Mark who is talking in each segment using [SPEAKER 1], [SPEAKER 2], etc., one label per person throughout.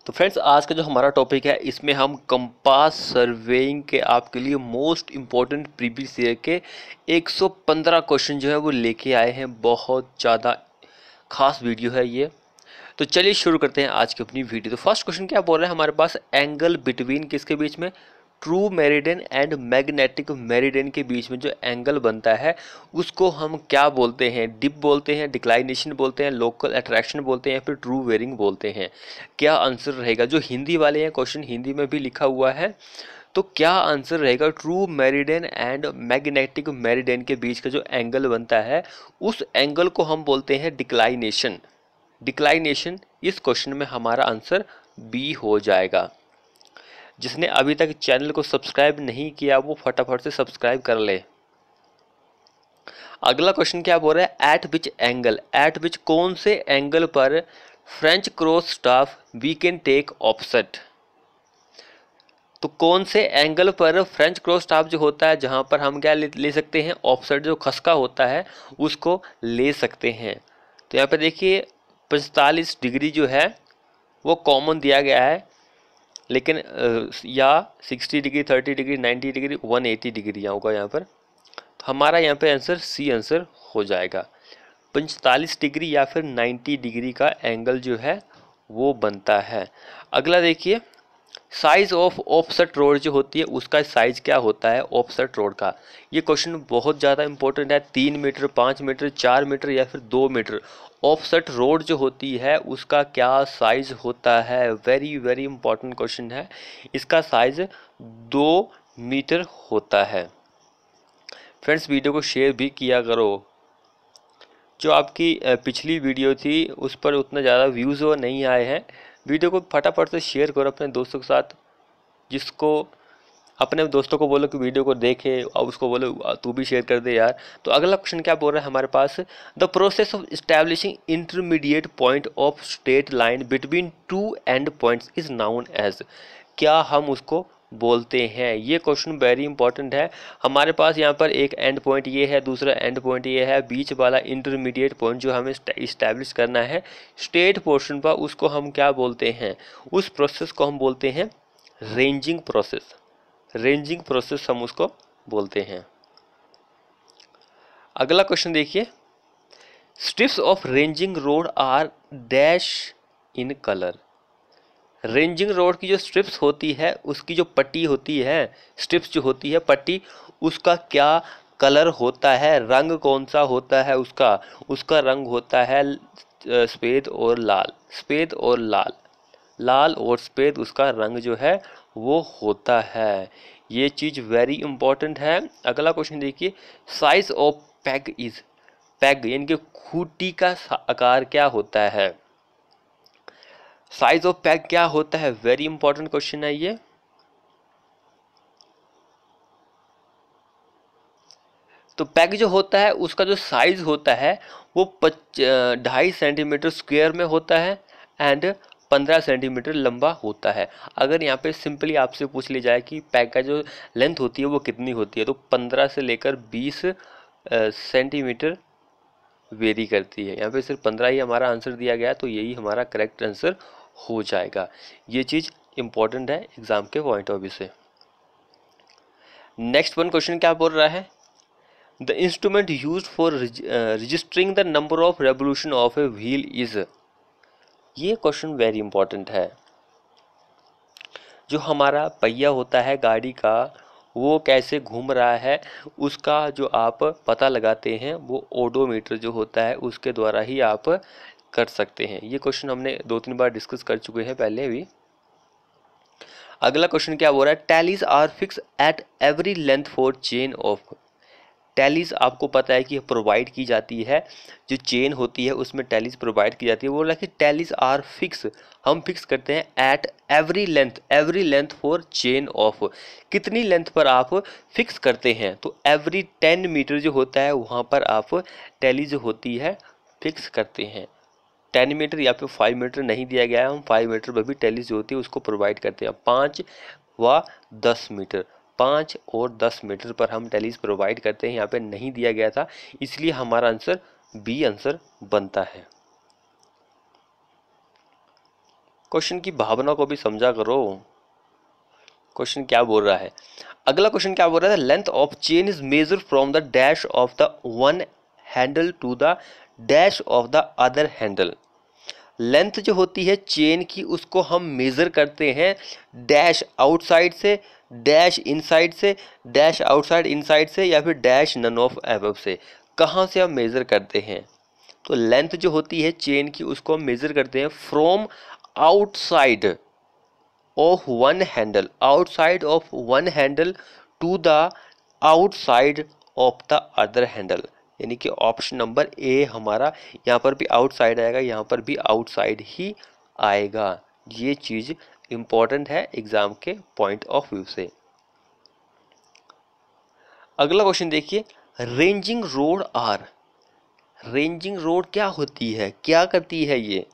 [SPEAKER 1] तो फ्रेंड्स, आज का जो हमारा टॉपिक है इसमें हम कंपास सर्वेइंग के आपके लिए मोस्ट इम्पोर्टेंट प्रीवियस ईयर के 115 क्वेश्चन जो है वो लेके आए हैं। बहुत ज़्यादा खास वीडियो है ये। तो चलिए शुरू करते हैं आज की अपनी वीडियो। तो फर्स्ट क्वेश्चन क्या बोल रहे हैं हमारे पास, एंगल बिटवीन किसके बीच में, true meridian and magnetic meridian के बीच में जो एंगल बनता है उसको हम क्या बोलते हैं, डिप बोलते हैं, डिक्लाइनेशन बोलते हैं, लोकल अट्रैक्शन बोलते हैं या फिर ट्रू वेरिंग बोलते हैं। क्या आंसर रहेगा? जो हिंदी वाले हैं क्वेश्चन हिंदी में भी लिखा हुआ है, तो क्या आंसर रहेगा? True meridian and magnetic meridian के बीच का जो एंगल बनता है उस एंगल को हम बोलते हैं डिक्लाइनेशन। डिक्लाइनेशन इस क्वेश्चन में हमारा आंसर बी हो जाएगा। जिसने अभी तक चैनल को सब्सक्राइब नहीं किया वो फटाफट से सब्सक्राइब कर ले। अगला क्वेश्चन क्या बोल रहा है, at which angle, at which कौन से एंगल पर French cross staff we can take offset. तो कौन से एंगल पर फ्रेंच क्रॉस स्टाफ जो होता है जहां पर हम क्या ले सकते हैं, ऑफसेट जो खसका होता है उसको ले सकते हैं। तो यहाँ पे देखिए 45 डिग्री जो है वो कॉमन दिया गया है, लेकिन या 60 डिग्री, 30 डिग्री, 90 डिग्री, 180 डिग्री होगा यहाँ पर। तो हमारा यहाँ पे आंसर सी आंसर हो जाएगा। 45 डिग्री या फिर 90 डिग्री का एंगल जो है वो बनता है। अगला देखिए, साइज ऑफ ऑफसेट रोड जो होती है उसका साइज क्या होता है ऑफसेट रोड का। ये क्वेश्चन बहुत ज़्यादा इंपॉर्टेंट है। 3 मीटर, 5 मीटर, 4 मीटर या फिर 2 मीटर ऑफसेट रोड जो होती है उसका क्या साइज होता है। वेरी वेरी इंपॉर्टेंट क्वेश्चन है। इसका साइज 2 मीटर होता है। फ्रेंड्स, वीडियो को शेयर भी किया करो। जो आपकी पिछली वीडियो थी उस पर उतना ज़्यादा व्यूज़ वो नहीं आए हैं। वीडियो को फटाफट से शेयर करो अपने दोस्तों के साथ। जिसको अपने दोस्तों को बोलो कि वीडियो को देखे और उसको बोलो तू भी शेयर कर दे यार। तो अगला क्वेश्चन क्या बोल रहा है हमारे पास, the process of establishing intermediate point of straight line between two end points is known as. क्या हम उसको बोलते हैं? ये क्वेश्चन वेरी इंपॉर्टेंट है। हमारे पास यहाँ पर एक एंड पॉइंट ये है, दूसरा एंड पॉइंट ये है, बीच वाला इंटरमीडिएट पॉइंट जो हमें इस्टेब्लिश करना है स्ट्रेट पोर्शन पर, उसको हम क्या बोलते हैं? उस प्रोसेस को हम बोलते हैं रेंजिंग प्रोसेस। रेंजिंग प्रोसेस हम उसको बोलते हैं। अगला क्वेश्चन देखिए, strips of ranging rod are dash in colour. Ranging rod की जो स्ट्रिप्स होती है उसकी जो पट्टी होती है, स्ट्रिप्स जो होती है पट्टी, उसका क्या कलर होता है, रंग कौन सा होता है उसका? उसका रंग होता है सफ़ेद और लाल। सफ़ेद और लाल, लाल और सफ़ेद उसका रंग जो है वो होता है। ये चीज़ वेरी इंपॉर्टेंट है। अगला क्वेश्चन देखिए, size of peg is, peg यानी कि खूंटी का आकार क्या होता है? साइज ऑफ पैग क्या होता है? वेरी इंपॉर्टेंट क्वेश्चन है ये। तो पैग जो होता है उसका जो साइज होता है वो 2.5 सेंटीमीटर स्क्वायर में होता है एंड 15 सेंटीमीटर लंबा होता है। अगर यहाँ पे सिंपली आपसे पूछ ली जाए कि पैग का जो लेंथ होती है वो कितनी होती है, तो 15 से लेकर 20 सेंटीमीटर वेरी करती है। यहाँ पे सिर्फ 15 ही हमारा आंसर दिया गया, तो यही हमारा करेक्ट आंसर हो जाएगा। ये चीज़ इंपॉर्टेंट है एग्जाम के पॉइंट ऑफ व्यू से। नेक्स्ट वन क्वेश्चन क्या बोल रहा है, the instrument used for registering the number of revolution of a wheel is. ये क्वेश्चन वेरी इंपॉर्टेंट है। जो हमारा पहिया होता है गाड़ी का वो कैसे घूम रहा है उसका जो आप पता लगाते हैं वो ओडोमीटर जो होता है उसके द्वारा ही आप कर सकते हैं। ये क्वेश्चन हमने 2-3 बार डिस्कस कर चुके हैं पहले भी। अगला क्वेश्चन क्या बोल रहा है, tallies are fix at every length for chain of. Tallies आपको पता है कि प्रोवाइड की जाती है, जो चेन होती है उसमें टैलीज प्रोवाइड की जाती है। बोल रहा है कि टैलीज आर फिक्स, हम फिक्स करते हैं eight every length for chain of. कितनी लेंथ पर आप फिक्स करते हैं? तो एवरी 10 मीटर जो होता है वहाँ पर आप टैली जो होती है फिक्स करते हैं। 10 मीटर या फिर 5 मीटर नहीं दिया गया है, हम 5 मीटर पर भी टैली जो होती है उसको प्रोवाइड करते हैं। 5 व 10 मीटर, 5 और 10 मीटर पर हम टैलीज प्रोवाइड करते हैं। यहाँ पे नहीं दिया गया था, इसलिए हमारा आंसर बी आंसर बनता है। क्वेश्चन की भावना को भी समझा करो। क्वेश्चन क्या बोल रहा है, अगला क्वेश्चन क्या बोल रहा है, length of chain is measure from the dash of the one handle to the dash of the other handle. Length जो होती है चेन की उसको हम मेजर करते हैं डैश आउटसाइड से, डैश इनसाइड से, डैश आउटसाइड इनसाइड से, या फिर डैश नन ऑफ अबव से। कहाँ से हम मेजर करते हैं, तो लेंथ जो होती है चेन की उसको हम मेजर करते हैं from outside of one handle, outside of one handle to the outside of the other handle. यानी कि ऑप्शन नंबर ए हमारा, यहाँ पर भी आउटसाइड आएगा, यहाँ पर भी आउटसाइड ही आएगा। ये चीज़ इंपॉर्टेंट है एग्जाम के पॉइंट ऑफ व्यू से। अगला क्वेश्चन देखिए, ranging rod are, ranging rod क्या होती है, क्या करती है ये।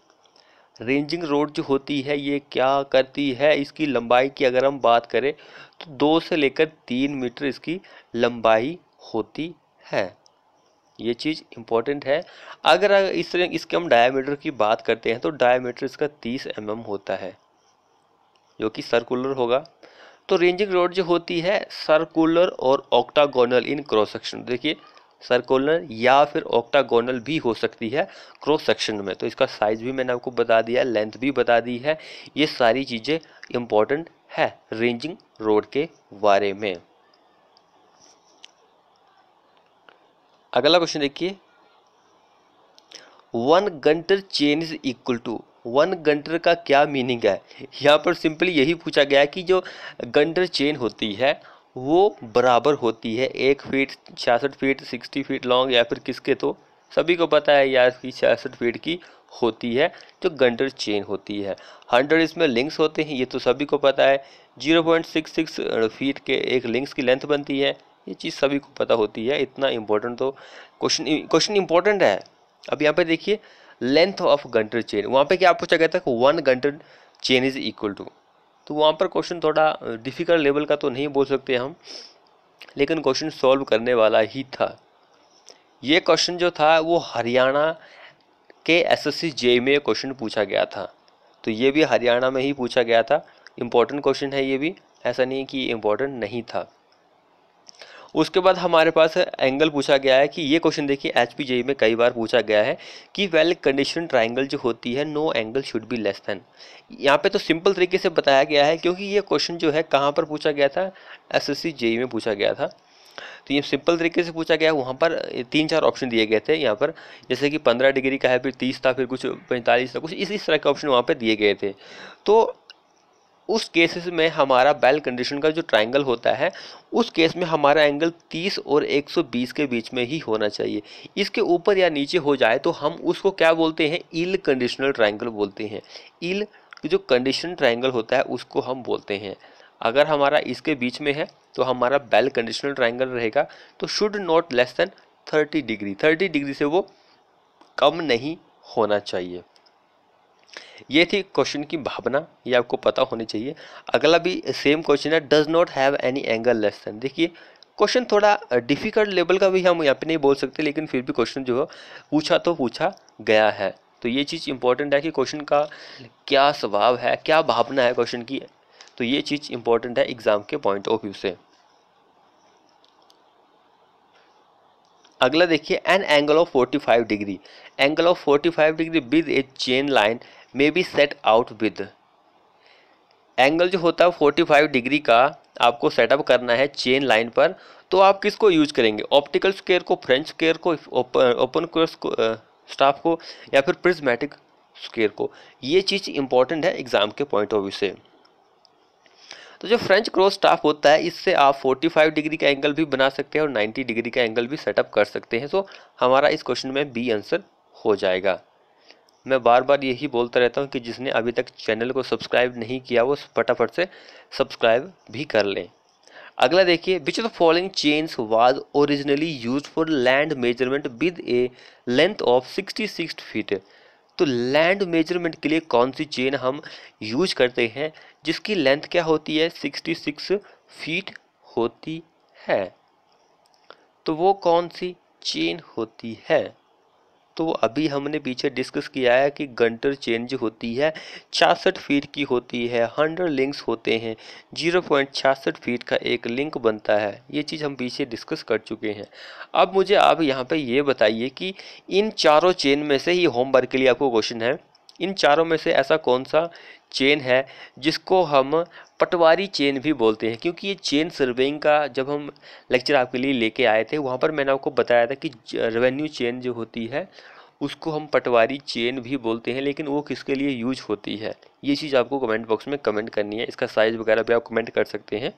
[SPEAKER 1] रेंजिंग रोड जो होती है ये क्या करती है, इसकी लंबाई की अगर हम बात करें तो 2 से लेकर 3 मीटर इसकी लंबाई होती है। ये चीज़ इम्पोर्टेंट है। अगर इसके हम डायमीटर की बात करते हैं तो डायमीटर इसका 30 mm होता है, जो कि सर्कुलर होगा। तो रेंजिंग रोड जो होती है सर्कुलर और ऑक्टागोनल इन क्रॉस सेक्शन, देखिए सर्कुलर या फिर ऑक्टागोनल भी हो सकती है क्रॉस सेक्शन में। तो इसका साइज भी मैंने आपको बता दिया, लेंथ भी बता दी है। ये सारी चीज़ें इंपॉर्टेंट है रेंजिंग रोड के बारे में। अगला क्वेश्चन देखिए, 1 Gunter chain is equal to, 1 Gunter का क्या मीनिंग है। यहाँ पर सिंपली यही पूछा गया है कि जो गंटर चेन होती है वो बराबर होती है 1 फीट 66 फीट 60 फीट लॉन्ग, या फिर किसके, तो सभी को पता है यार कि 66 फीट की होती है जो गंटर चेन होती है। 100 इसमें लिंक्स होते हैं, ये तो सभी को पता है। 0.66 फीट के एक लिंक्स की लेंथ बनती है, ये चीज़ सभी को पता होती है। इतना इम्पोर्टेंट तो क्वेश्चन इम्पोर्टेंट है। अब यहाँ पे देखिए लेंथ ऑफ गंटर चेन, वहाँ पे क्या पूछा गया था, 1 Gunter chain is equal to. तो वहाँ पर क्वेश्चन थोड़ा डिफिकल्ट लेवल का तो नहीं बोल सकते हम, लेकिन क्वेश्चन सॉल्व करने वाला ही था। ये क्वेश्चन जो था वो हरियाणा के एसएससी जेईई में क्वेश्चन पूछा गया था, तो ये भी हरियाणा में ही पूछा गया था। इम्पोर्टेंट क्वेश्चन है ये भी, ऐसा नहीं कि इम्पोर्टेंट नहीं था। उसके बाद हमारे पास एंगल पूछा गया है कि ये क्वेश्चन देखिए एचपीजेई में कई बार पूछा गया है कि वेल कंडीशन ट्राइंगल जो होती है no angle should be less than. यहाँ पे तो सिंपल तरीके से बताया गया है, क्योंकि ये क्वेश्चन जो है कहाँ पर पूछा गया था, एसएससी जेईई में पूछा गया था। तो ये सिंपल तरीके से पूछा गया, वहाँ पर 3-4 ऑप्शन दिए गए थे यहाँ पर, जैसे कि 15 डिग्री का है, फिर 30 था, फिर कुछ 45 था, कुछ इस तरह के ऑप्शन वहाँ पर दिए गए थे। तो उस केसेस में हमारा बेल कंडीशन का जो ट्राइंगल होता है उस केस में हमारा एंगल 30 और 120 के बीच में ही होना चाहिए। इसके ऊपर या नीचे हो जाए तो हम उसको क्या बोलते हैं, इल कंडीशनल ट्राइंगल बोलते हैं। इल जो कंडीशन ट्राइंगल होता है उसको हम बोलते हैं। अगर हमारा इसके बीच में है तो हमारा बेल कंडीशनल ट्राइंगल रहेगा। तो should not less than 30 degree, 30 degree से वो कम नहीं होना चाहिए। ये थी क्वेश्चन की भावना, ये आपको पता होनी चाहिए। अगला भी सेम क्वेश्चन है, does not have any angle less than. देखिए क्वेश्चन थोड़ा डिफिकल्ट लेवल का भी हम यहाँ पे नहीं बोल सकते, लेकिन फिर भी क्वेश्चन जो है पूछा तो पूछा गया है। तो ये चीज़ इंपॉर्टेंट है कि क्वेश्चन का क्या स्वभाव है, क्या भावना है क्वेश्चन की, तो ये चीज़ इंपॉर्टेंट है एग्जाम के पॉइंट ऑफ व्यू से। अगला देखिए, N angle of 45 degree, angle of 45 degree with a chain line may be set out with. Angle जो होता है 45 डिग्री का आपको सेटअप करना है चेन लाइन पर, तो आप किसको यूज करेंगे, ऑप्टिकल स्क्वायर को, फ्रेंच स्क्वायर को, ओपन स्टाफ को, या फिर प्रिज्मेटिक स्क्वायर को। ये चीज़ इंपॉर्टेंट है एग्जाम के पॉइंट ऑफ व्यू से। तो जो फ्रेंच क्रॉस स्टाफ होता है इससे आप 45 डिग्री का एंगल भी बना सकते हैं और 90 डिग्री का एंगल भी सेटअप कर सकते हैं। तो हमारा इस क्वेश्चन में बी आंसर हो जाएगा। मैं बार बार यही बोलता रहता हूँ कि जिसने अभी तक चैनल को सब्सक्राइब नहीं किया वो फटाफट से सब्सक्राइब भी कर लें। अगला देखिए, विच of the following chains was originally used for land measurement with A length of 66 feet. तो लैंड मेजरमेंट के लिए कौन सी चेन हम यूज करते हैं जिसकी लेंथ क्या होती है, 66 फीट होती है। तो वो कौन सी चेन होती है। तो अभी हमने पीछे डिस्कस किया है कि गंटर चेन जो होती है 66 फीट की होती है, 100 लिंक्स होते हैं, 0.66 फीट का एक लिंक बनता है। ये चीज़ हम पीछे डिस्कस कर चुके हैं। अब मुझे आप यहाँ पे ये बताइए कि इन चारों चेन में से, ये होमवर्क के लिए आपको क्वेश्चन है, इन चारों में से ऐसा कौन सा चेन है जिसको हम पटवारी चेन भी बोलते हैं? क्योंकि ये चेन सर्वेइंग का जब हम लेक्चर आपके लिए लेके आए थे, वहाँ पर मैंने आपको बताया था कि रेवेन्यू चेन जो होती है उसको हम पटवारी चेन भी बोलते हैं, लेकिन वो किसके लिए यूज होती है, ये चीज़ आपको कमेंट बॉक्स में कमेंट करनी है। इसका साइज वगैरह भी आप कमेंट कर सकते हैं।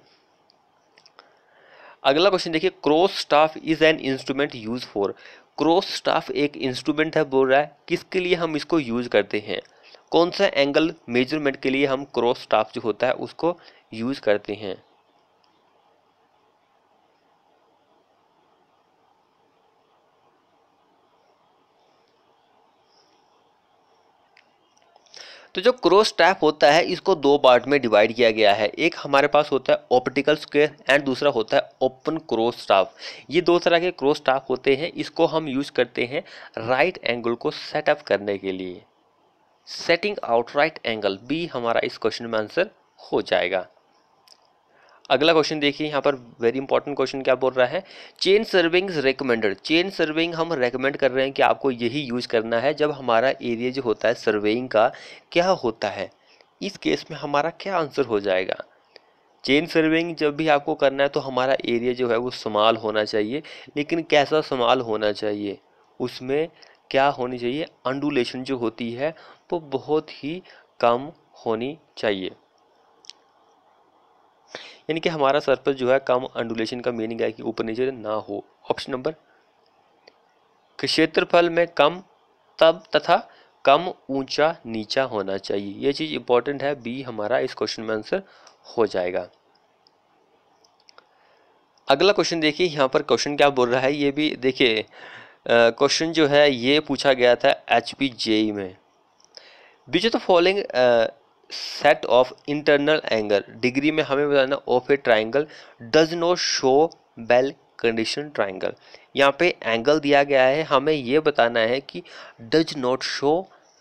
[SPEAKER 1] अगला क्वेश्चन देखिए, cross staff is an instrument use for. Cross staff एक इंस्ट्रूमेंट है, बोल रहा है किसके लिए हम इसको यूज करते हैं? कौन सा एंगल मेजरमेंट के लिए हम क्रॉस स्टाफ जो होता है उसको यूज करते हैं? तो जो क्रॉस स्टैप होता है इसको दो पार्ट में डिवाइड किया गया है। एक हमारे पास होता है ऑप्टिकल स्क्वायर एंड दूसरा होता है ओपन क्रॉस स्टाफ। ये दो तरह के क्रॉस स्टाफ होते हैं, इसको हम यूज करते हैं राइट एंगल को सेटअप करने के लिए। Setting out right angle B हमारा इस क्वेश्चन में आंसर हो जाएगा। अगला क्वेश्चन देखिए, यहाँ पर वेरी इंपॉर्टेंट क्वेश्चन क्या बोल रहा है, chain serving recommended. Chain serving हम रेकमेंड कर रहे हैं कि आपको यही यूज करना है जब हमारा एरिया जो होता है सर्वेइंग का क्या होता है। इस केस में हमारा क्या आंसर हो जाएगा? चेन सर्विंग जब भी आपको करना है तो हमारा एरिया जो है वो स्मॉल होना चाहिए, लेकिन कैसा स्मॉल होना चाहिए? उसमें क्या होनी चाहिए? अंडुलेशन जो होती है वो बहुत ही कम होनी चाहिए, यानी कि हमारा सरफेस जो है कम अंडुलेशन का मीनिंग है कि ऊपर नीचे ना हो। ऑप्शन नंबर, क्षेत्रफल में कम तब तथा कम ऊंचा नीचा होना चाहिए। ये चीज इंपॉर्टेंट है, बी हमारा इस क्वेश्चन में आंसर हो जाएगा। अगला क्वेश्चन देखिए, यहाँ पर क्वेश्चन क्या बोल रहा है ये भी देखिए। क्वेश्चन जो है ये पूछा गया था HPJE में। विच of the following set of internal angle, degree में हमें बताना of A triangle does not show well condition triangle. यहाँ पे एंगल दिया गया है, हमें ये बताना है कि does not show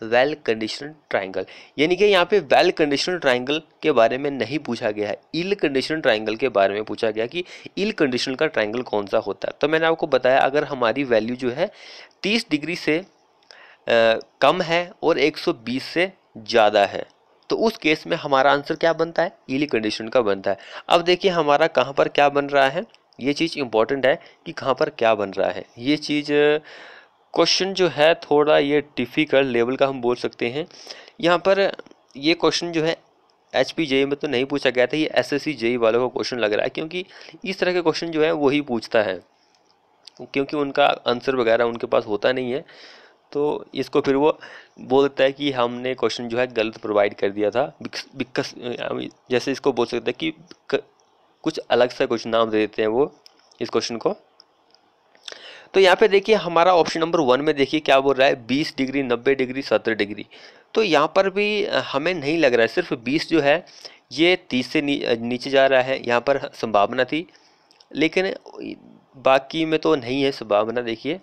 [SPEAKER 1] well condition triangle, यानी कि यहाँ पे वेल कंडीशन ट्राइंगल के बारे में नहीं पूछा गया है, इल कंडीशन ट्राइंगल के बारे में पूछा गया कि इल कंडीशन का ट्राइंगल कौन सा होता है। तो मैंने आपको बताया अगर हमारी वैल्यू जो है 30 डिग्री से कम है और 120 से ज़्यादा है तो उस केस में हमारा आंसर क्या बनता है? इली कंडीशन का बनता है। अब देखिए हमारा कहाँ पर क्या बन रहा है, ये चीज़ इंपॉर्टेंट है कि कहाँ पर क्या बन रहा है। ये चीज़ क्वेश्चन जो है थोड़ा ये डिफ़िकल्ट लेवल का हम बोल सकते हैं। यहाँ पर ये क्वेश्चन जो है HPJE में तो नहीं पूछा गया था, ये SSC JE वालों का क्वेश्चन लग रहा है, क्योंकि इस तरह के क्वेश्चन जो है वही पूछता है, क्योंकि उनका आंसर वगैरह उनके पास होता नहीं है। तो इसको फिर वो बोलता है कि हमने क्वेश्चन जो है गलत प्रोवाइड कर दिया था, बिकॉज जैसे इसको बोल सकते हैं कि कुछ अलग सा कुछ नाम दे देते हैं वो इस क्वेश्चन को। तो यहाँ पे देखिए हमारा ऑप्शन नंबर 1 में देखिए क्या बोल रहा है, 20 डिग्री, 90 डिग्री, 70 डिग्री। तो यहाँ पर भी हमें नहीं लग रहा है, सिर्फ 20 जो है ये 30 से नीचे जा रहा है, यहाँ पर संभावना थी, लेकिन बाकी में तो नहीं है संभावना। देखिए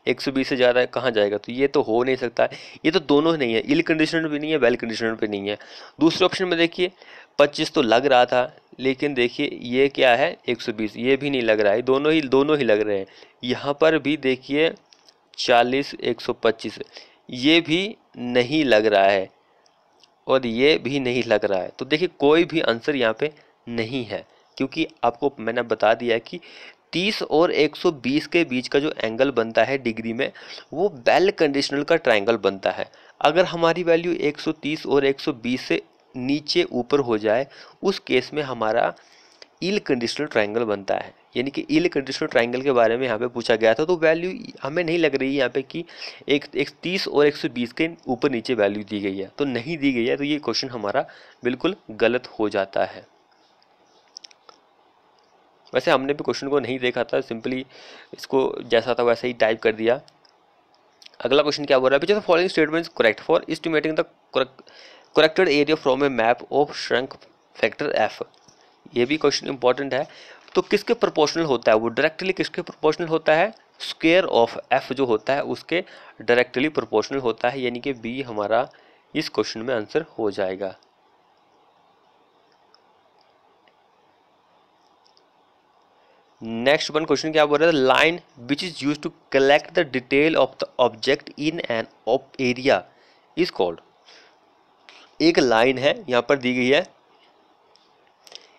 [SPEAKER 1] 120 से ज़्यादा कहाँ जाएगा, तो ये तो हो नहीं सकता। ये तो दोनों ही नहीं है, इल कंडीशनर भी नहीं है, वेल कंडीशनर भी नहीं है। दूसरे ऑप्शन में देखिए 25 तो लग रहा था, लेकिन देखिए ये क्या है 120, ये भी नहीं लग रहा है, दोनों ही लग रहे हैं। यहाँ पर भी देखिए 40, 125 ये भी नहीं लग रहा है और ये भी नहीं लग रहा है। तो देखिए कोई भी आंसर यहाँ पे नहीं है, क्योंकि आपको मैंने बता दिया कि 30 और 120 के बीच का जो एंगल बनता है डिग्री में वो वेल कंडीशनल का ट्रायंगल बनता है। अगर हमारी वैल्यू 130 और 120 से नीचे ऊपर हो जाए उस केस में हमारा इल कंडीशनल ट्रायंगल बनता है। यानी कि इल कंडीशनल ट्रायंगल के बारे में यहाँ पे पूछा गया था, तो वैल्यू हमें नहीं लग रही है यहाँ पे कि 130 और 120 के ऊपर नीचे वैल्यू दी गई है, तो नहीं दी गई है, तो ये क्वेश्चन हमारा बिल्कुल गलत हो जाता है। वैसे हमने भी क्वेश्चन को नहीं देखा था, सिंपली इसको जैसा था वैसे ही टाइप कर दिया। अगला क्वेश्चन क्या बोल रहा है, which of the following statements correct for estimating the corrected area from A map of shrunk factor F. ये भी क्वेश्चन इंपॉर्टेंट है। तो किसके प्रोपोर्शनल होता है वो, डायरेक्टली किसके प्रोपोर्शनल होता है, स्क्वायर ऑफ एफ जो होता है उसके डायरेक्टली प्रोपोर्शनल होता है, यानी कि बी हमारा इस क्वेश्चन में आंसर हो जाएगा। नेक्स्ट वन क्वेश्चन क्या बोल रहा है, line which is use to collect the detail of the object in an area is called. एक लाइन है यहाँ पर दी गई है,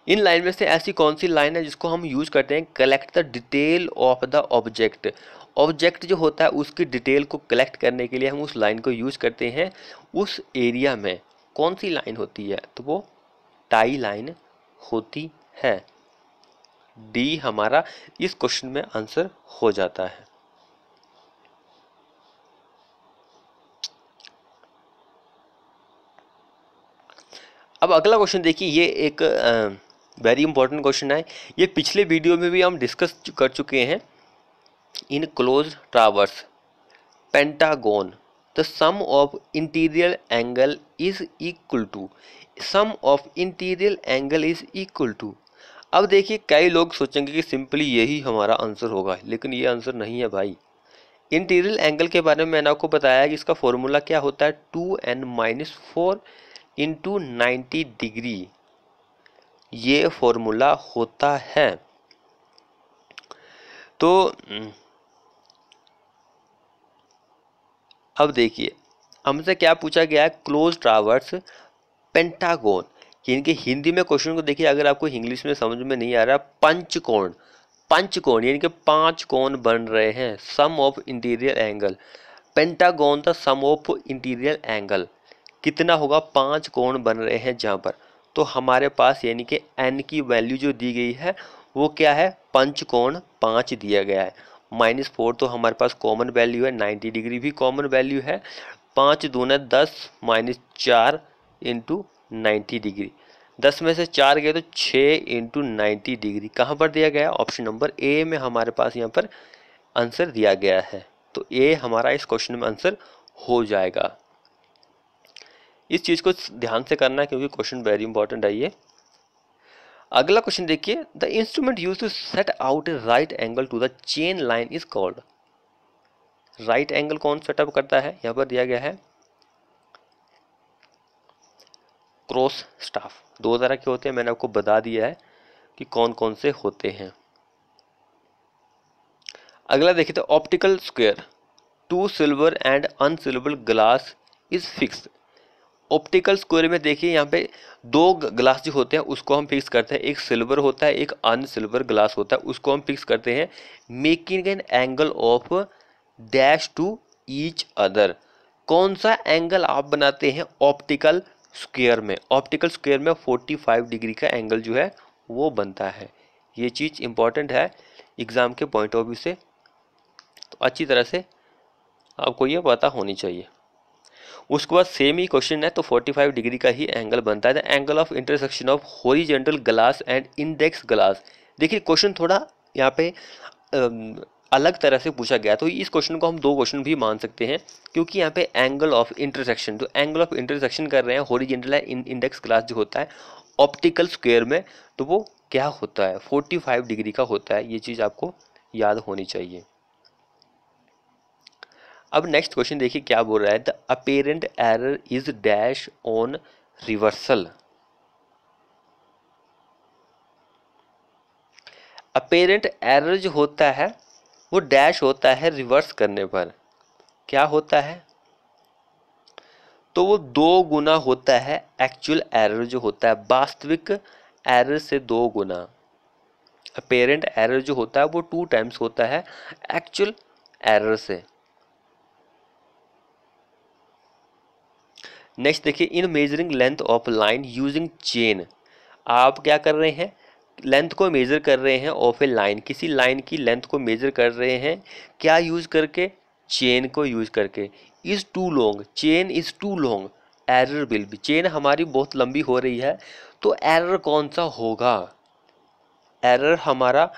[SPEAKER 1] इन लाइन में से ऐसी कौन सी लाइन है जिसको हम यूज करते हैं collect the detail of the object. Object जो होता है उसकी डिटेल को कलेक्ट करने के लिए हम उस लाइन को यूज करते हैं उस एरिया में। कौन सी लाइन होती है, तो वो टाई लाइन होती है। डी हमारा इस क्वेश्चन में आंसर हो जाता है। अब अगला क्वेश्चन देखिए, ये एक वेरी इंपॉर्टेंट क्वेश्चन है, ये पिछले वीडियो में भी हम डिस्कस कर चुके हैं। In close traverse pentagon the sum of interior angle is equal to, sum of interior angle is equal to. अब देखिए कई लोग सोचेंगे कि सिंपली यही हमारा आंसर होगा, लेकिन ये आंसर नहीं है भाई। इंटीरियर एंगल के बारे में मैंने आपको बताया कि इसका फॉर्मूला क्या होता है, 2n-4 इंटू 90 डिग्री, ये फॉर्मूला होता है। तो अब देखिए हमसे क्या पूछा गया है, क्लोज ट्रावर्स पेंटागन, यानी कि हिंदी में क्वेश्चन को देखिए, अगर आपको इंग्लिश में समझ में नहीं आ रहा, पंचकोण, पंचकोण यानी कि 5 कोण बन रहे हैं, sum of interior angle, pentagon the sum of interior angle, कितना होगा, 5 कोण बन रहे हैं जहाँ पर। तो हमारे पास यानी कि n की वैल्यू जो दी गई है वो क्या है, पंचकोण 5 दिया गया है, -4 तो हमारे पास कॉमन वैल्यू है, 90 डिग्री भी कॉमन वैल्यू है, 5 दूना 10 -4 इंटू 90 डिग्री, 10 में से 4 गए तो 6 इंटू 90 डिग्री कहाँ पर दिया गया है, ऑप्शन नंबर ए में हमारे पास यहाँ पर आंसर दिया गया है। तो ए हमारा इस क्वेश्चन में आंसर हो जाएगा। इस चीज़ को ध्यान से करना है क्योंकि क्वेश्चन वेरी इंपॉर्टेंट है ये। अगला क्वेश्चन देखिए, the instrument use to set out a right angle to the chain line is called. Right angle कौन सेटअप करता है, यहाँ पर दिया गया है क्रॉस स्टाफ। 2 तरह के होते हैं, मैंने आपको बता दिया है कि कौन कौन से होते हैं। अगला देखिए, तो optical square, 2 silver and unsilver glass is fixed. Optical square में देखिए यहाँ पे 2 ग्लास जो होते हैं उसको हम फिक्स करते हैं, एक सिल्वर होता है एक अनसिल्वर ग्लास होता है, उसको हम फिक्स करते हैं, making an angle of dash to each other. कौन सा एंगल आप बनाते हैं ऑप्टिकल स्क्वायर में, ऑप्टिकल स्क्वायर में 45 डिग्री का एंगल जो है वो बनता है। ये चीज़ इंपॉर्टेंट है एग्जाम के पॉइंट ऑफ व्यू से, तो अच्छी तरह से आपको ये पता होनी चाहिए। उसके बाद सेम ही क्वेश्चन है, तो 45 डिग्री का ही एंगल बनता है। The angle of intersection of horizontal glass and index glass. देखिए क्वेश्चन थोड़ा यहाँ पे अलग तरह से पूछा गया, तो इस क्वेश्चन को हम 2 क्वेश्चन भी मान सकते हैं, क्योंकि यहाँ पे एंगल ऑफ इंटरसेक्शन, जो एंगल ऑफ इंटरसेक्शन कर रहे हैं हॉरिजॉन्टल है इंडेक्स ग्लास जो होता है ऑप्टिकल स्क्वायर में, तो वो क्या होता है 45 डिग्री का होता है। ये चीज़ आपको याद होनी चाहिए। अब नेक्स्ट क्वेश्चन देखिए क्या बोल रहा है, the apparent error is dash on reversal. Apparent error जो होता है वो डैश होता है रिवर्स करने पर, क्या होता है, तो वो 2 गुना होता है एक्चुअल एरर जो होता है, वास्तविक एरर से 2 गुना। अपेरेंट एरर जो होता है वो 2 टाइम्स होता है एक्चुअल एरर से। नेक्स्ट देखिए, इन measuring length of line using chain, आप क्या कर रहे हैं, लेंथ को मेजर कर रहे हैं ऑफ ए लाइन, किसी लाइन की लेंथ को मेजर कर रहे हैं, क्या यूज करके, चेन को यूज करके। Is too long, chain is too long, error will be, chain हमारी बहुत लंबी हो रही है, तो एरर कौन सा होगा, एरर हमारा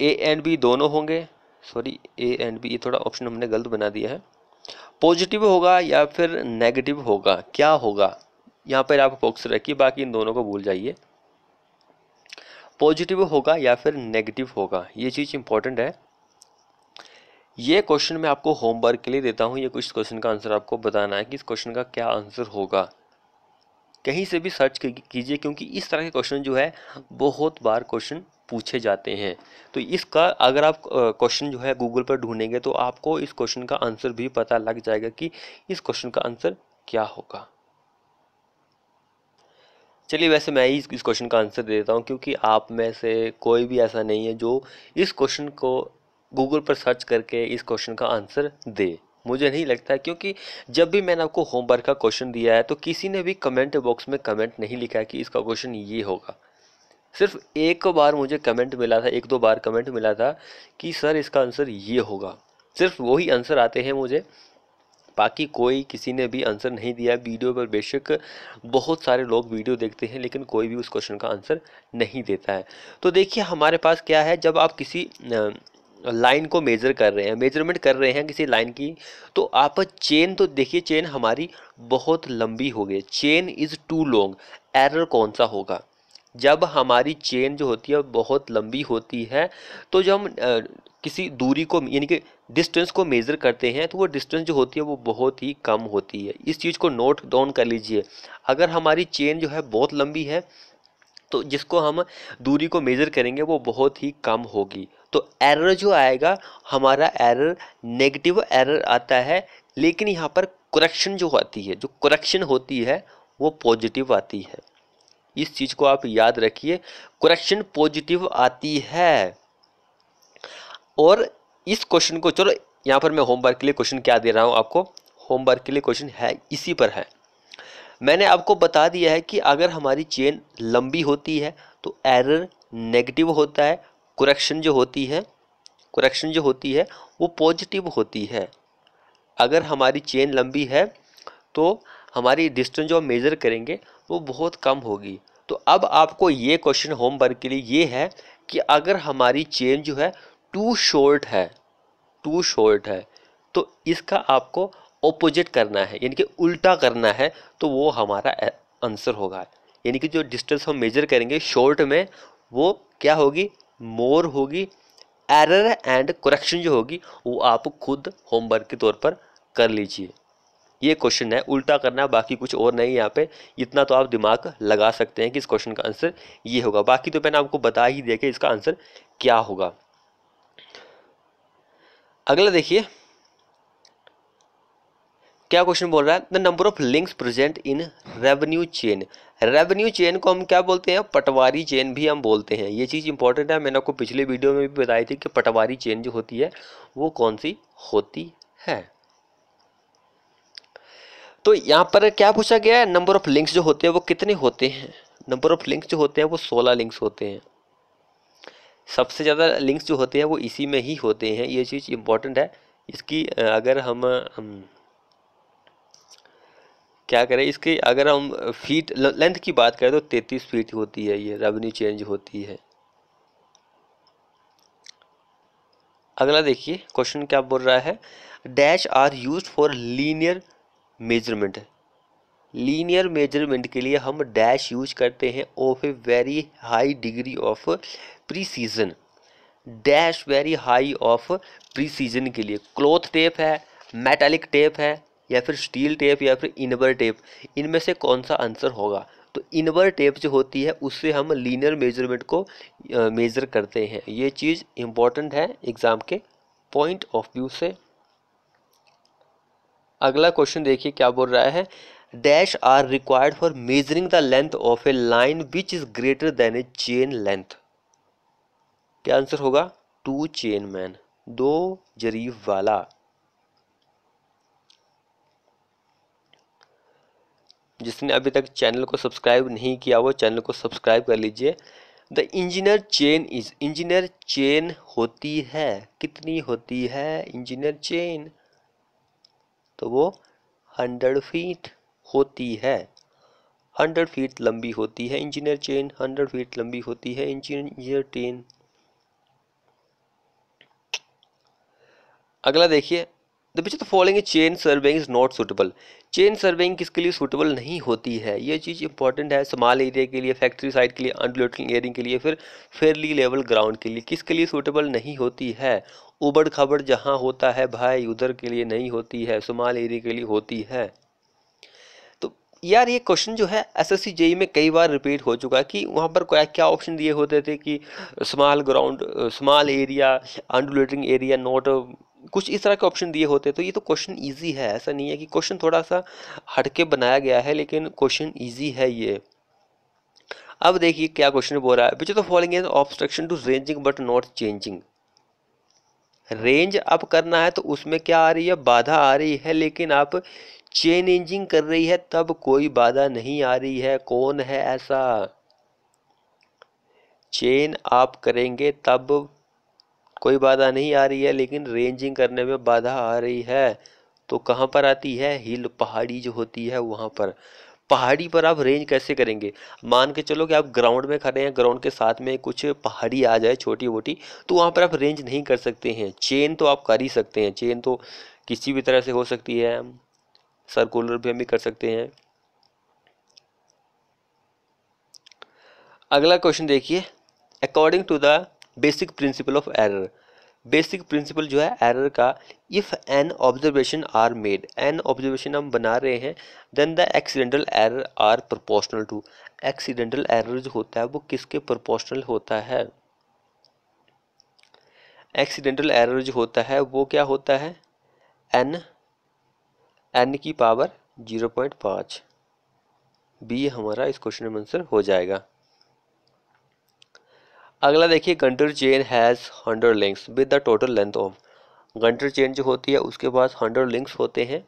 [SPEAKER 1] ए एंड बी दोनों होंगे, सॉरी ए एंड बी, ये थोड़ा ऑप्शन हमने गलत बना दिया है, पॉजिटिव होगा या फिर नेगेटिव होगा, क्या होगा, यहाँ पर आप फोकस रखिए, बाकी इन दोनों को भूल जाइए, पॉजिटिव होगा या फिर नेगेटिव होगा, ये चीज़ इंपॉर्टेंट है। ये क्वेश्चन मैं आपको होमवर्क के लिए देता हूँ। ये कुछ क्वेश्चन का आंसर आपको बताना है कि इस क्वेश्चन का क्या आंसर होगा। कहीं से भी सर्च कीजिए, क्योंकि इस तरह के क्वेश्चन जो है बहुत बार क्वेश्चन पूछे जाते हैं। तो इसका अगर आप क्वेश्चन जो है गूगल पर ढूंढेंगे तो आपको इस क्वेश्चन का आंसर भी पता लग जाएगा कि इस क्वेश्चन का आंसर क्या होगा। चलिए, वैसे मैं ही इस क्वेश्चन का आंसर दे देता हूँ, क्योंकि आप में से कोई भी ऐसा नहीं है जो इस क्वेश्चन को गूगल पर सर्च करके इस क्वेश्चन का आंसर दे। मुझे नहीं लगता है, क्योंकि जब भी मैंने आपको होमवर्क का क्वेश्चन दिया है तो किसी ने भी कमेंट बॉक्स में कमेंट नहीं लिखा है कि इसका क्वेश्चन ये होगा। सिर्फ एक बार मुझे कमेंट मिला था, एक दो बार कमेंट मिला था कि सर इसका आंसर ये होगा। सिर्फ वही आंसर आते हैं मुझे, बाकी कोई किसी ने भी आंसर नहीं दिया। वीडियो पर बेशक बहुत सारे लोग वीडियो देखते हैं, लेकिन कोई भी उस क्वेश्चन का आंसर नहीं देता है। तो देखिए हमारे पास क्या है, जब आप किसी लाइन को मेजर कर रहे हैं, मेजरमेंट कर रहे हैं किसी लाइन की, तो आप चेन तो देखिए, चेन हमारी बहुत लंबी हो गई, chain is too long. Error कौन सा होगा? जब हमारी चेन जो होती है बहुत लंबी होती है, तो जब हम किसी दूरी को यानी कि डिस्टेंस को मेज़र करते हैं तो वो डिस्टेंस जो होती है वो बहुत ही कम होती है। इस चीज़ को नोट डाउन कर लीजिए। अगर हमारी चेन जो है बहुत लंबी है तो जिसको हम दूरी को मेज़र करेंगे वो बहुत ही कम होगी। तो एरर जो आएगा, हमारा एरर नेगेटिव एरर आता है, लेकिन यहाँ पर करेक्शन जो आती है, जो करेक्शन होती है वो पॉजिटिव आती है। इस चीज को आप याद रखिए, करेक्शन पॉजिटिव आती है। और इस क्वेश्चन को, चलो यहाँ पर मैं होमवर्क के लिए क्वेश्चन क्या दे रहा हूँ आपको, होमवर्क के लिए क्वेश्चन है इसी पर है। मैंने आपको बता दिया है कि अगर हमारी चेन लंबी होती है तो एरर नेगेटिव होता है, करेक्शन जो होती है, करेक्शन जो होती है वो पॉजिटिव होती है। अगर हमारी चेन लंबी है तो हमारी डिस्टेंस जो हम मेज़र करेंगे वो बहुत कम होगी। तो अब आपको ये क्वेश्चन होमवर्क के लिए ये है कि अगर हमारी चेन जो है टू शॉर्ट है, टू शॉर्ट है, तो इसका आपको ऑपोजिट करना है, यानी कि उल्टा करना है, तो वो हमारा आंसर होगा। यानी कि जो डिस्टेंस हम मेजर करेंगे शॉर्ट में वो क्या होगी, मोर होगी। एरर एंड करेक्शन जो होगी वो आप खुद होमवर्क के तौर पर कर लीजिए। ये क्वेश्चन है, उल्टा करना है, बाकी कुछ और नहीं। यहाँ पे इतना तो आप दिमाग लगा सकते हैं कि इस क्वेश्चन का आंसर ये होगा। बाकी तो मैंने आपको बता ही दिया कि इसका आंसर क्या होगा। अगला देखिए क्या क्वेश्चन बोल रहा है, the number of links present in revenue chain. Revenue chain को हम क्या बोलते हैं, पटवारी चेन भी हम बोलते हैं। ये चीज़ इंपॉर्टेंट है, मैंने आपको पिछले वीडियो में भी बताई थी कि पटवारी चेन जो होती है वो कौन सी होती है। तो यहाँ पर क्या पूछा गया है, नंबर ऑफ लिंक्स जो होते हैं वो कितने होते हैं। नंबर ऑफ लिंक्स जो होते हैं वो 16 लिंक्स होते हैं। सबसे ज़्यादा लिंक्स जो होते हैं वो इसी में ही होते हैं। ये चीज़ इंपॉर्टेंट है। इसकी अगर हम क्या करें, इसके अगर हम फीट लेंथ की बात करें तो 33 फीट होती है ये रेवेन्यू चेंज होती है। अगला देखिए क्वेश्चन क्या बोल रहा है, dash are used for linear measurement. Linear measurement के लिए हम डैश यूज करते हैं of a very high degree of precision. Dash very high of precision के लिए क्लॉथ टेप है, मेटालिक टेप है, या फिर स्टील टेप, या फिर इनवर टेप। इनमें से कौन सा आंसर होगा? तो इनवर टेप जो होती है उससे हम लीनियर मेजरमेंट को मेज़र करते हैं। ये चीज़ इंपॉर्टेंट है एग्ज़ाम के पॉइंट ऑफ व्यू से। अगला क्वेश्चन देखिए क्या बोल रहा है, dash are required for measuring the length of a line which is greater than a chain length. क्या आंसर होगा? टू चेन मैन, दो जरीफ वाला। जिसने अभी तक चैनल को सब्सक्राइब नहीं किया वो चैनल को सब्सक्राइब कर लीजिए। The engineer chain is, engineer chain होती है, कितनी होती है इंजीनियर चेन? तो वो 100 फीट होती है। 100 फीट लंबी होती है इंजीनियर चेन, 100 फीट लंबी होती है इंजीनियर चेन। अगला देखिए the which the following chain surveying is not suitable. Chain surveying किसके लिए सूटेबल नहीं होती है, ये चीज़ इंपॉर्टेंट है। स्मॉल एरिया के लिए, फैक्ट्री साइट के लिए, अनड्यूटिंग एरिया के लिए, फिर फेयरली लेवल ग्राउंड के लिए किसके लिए सूटेबल नहीं होती है। उबड़ खाबड़ जहाँ होता है भाई उधर के लिए नहीं होती है, स्मॉल एरिया के लिए होती है। तो यार ये क्वेश्चन जो है एसएससी जेई में कई बार रिपीट हो चुका है कि वहाँ पर क्या क्या ऑप्शन दिए होते थे कि small ground, small area, undulating area, not, कुछ इस तरह के ऑप्शन दिए होते। तो ये तो क्वेश्चन इजी है, ऐसा नहीं है कि क्वेश्चन थोड़ा सा हटके बनाया गया है, लेकिन क्वेश्चन इजी है ये। अब देखिए क्या क्वेश्चन बोल रहा है, which of the following is obstruction to ranging but not chaining. Range up करना है तो उसमें क्या आ रही है, बाधा आ रही है, लेकिन आप चेंजिंग कर रही है तब कोई बाधा नहीं आ रही है। कौन है ऐसा। चेन आप करेंगे तब कोई बाधा नहीं आ रही है, लेकिन रेंजिंग करने में बाधा आ रही है। तो कहाँ पर आती है, हिल, पहाड़ी जो होती है वहां पर। पहाड़ी पर आप रेंज कैसे करेंगे। मान के चलो कि आप ग्राउंड में खड़े हैं, ग्राउंड के साथ में कुछ पहाड़ी आ जाए छोटी मोटी, तो वहां पर आप रेंज नहीं कर सकते हैं। चेन तो आप कर ही सकते हैं, चेन तो किसी भी तरह से हो सकती है, सर्कुलर भी हम भी कर सकते हैं। अगला क्वेश्चन देखिए, according to the basic principle of error. Basic principle जो है एरर का, if an observation are made, an observation हम बना रहे हैं, then the accidental error are proportional to. Accidental error जो होता है वो किसके प्रोपोर्शनल होता है। एक्सीडेंटल एरर जो होता है वो क्या होता है, एन, एन की पावर 0.5। बी हमारा इस क्वेश्चन में आंसर हो जाएगा। अगला देखिए, Günter chain has 100 links with the total length of. Günter chain जो होती है उसके पास 100 लिंक्स होते हैं,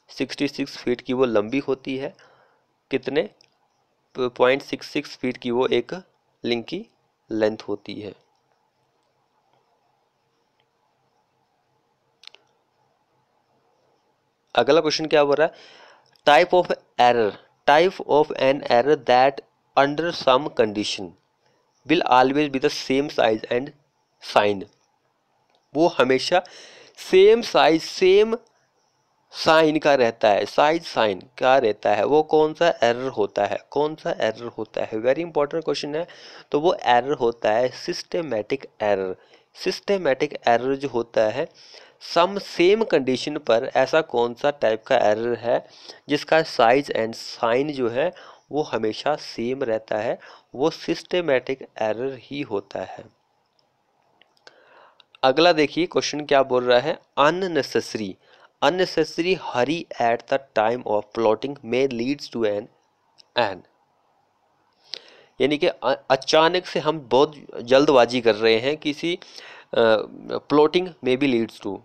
[SPEAKER 1] 66 फीट की वो लंबी होती है, कितने 0.66 फीट की वो एक लिंक की लेंथ होती है। अगला क्वेश्चन क्या बोल रहा है, type of error, type of an error that under some condition will always be the same size and sign. वो हमेशा सेम साइज सेम साइन का रहता है, साइज साइन क्या रहता है, वो कौन सा एरर होता है, कौन सा एरर होता है। वेरी इंपॉर्टेंट क्वेश्चन है। तो वो एरर होता है सिस्टेमेटिक एरर। सिस्टेमेटिक एरर जो होता है, सम सेम कंडीशन पर ऐसा कौन सा टाइप का एरर है जिसका साइज एंड साइन जो है वो हमेशा सेम रहता है, वो सिस्टेमेटिक एरर ही होता है। अगला देखिए क्वेश्चन क्या बोल रहा है, unnecessary, unnecessary Hari at the time of plotting में लीड्स टू एन एन। यानी कि अचानक से हम बहुत जल्दबाजी कर रहे हैं किसी, प्लॉटिंग में भी लीड्स टू,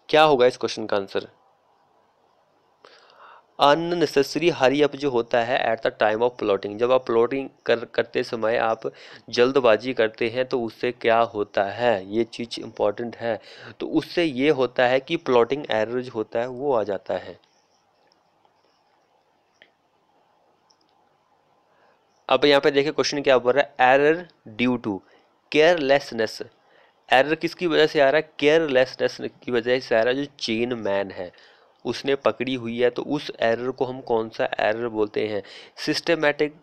[SPEAKER 1] क्या होगा इस क्वेश्चन का आंसर। अननेसेसरी हरी अप जो होता है at the time of plotting, जब आप प्लॉटिंग करते समय आप जल्दबाजी करते हैं तो उससे क्या होता है, ये चीज़ इंपॉर्टेंट है। तो उससे ये होता है कि प्लॉटिंग एरर जो होता है वो आ जाता है। अब यहाँ पे देखिए क्वेश्चन क्या बोल रहा है, error due to carelessness. Error किसकी वजह से आ रहा है, केयरलेसनेस की वजह से आ रहा है। जो चेन मैन है उसने पकड़ी हुई है, तो उस एरर को हम कौन सा एरर बोलते हैं, सिस्टेमेटिक,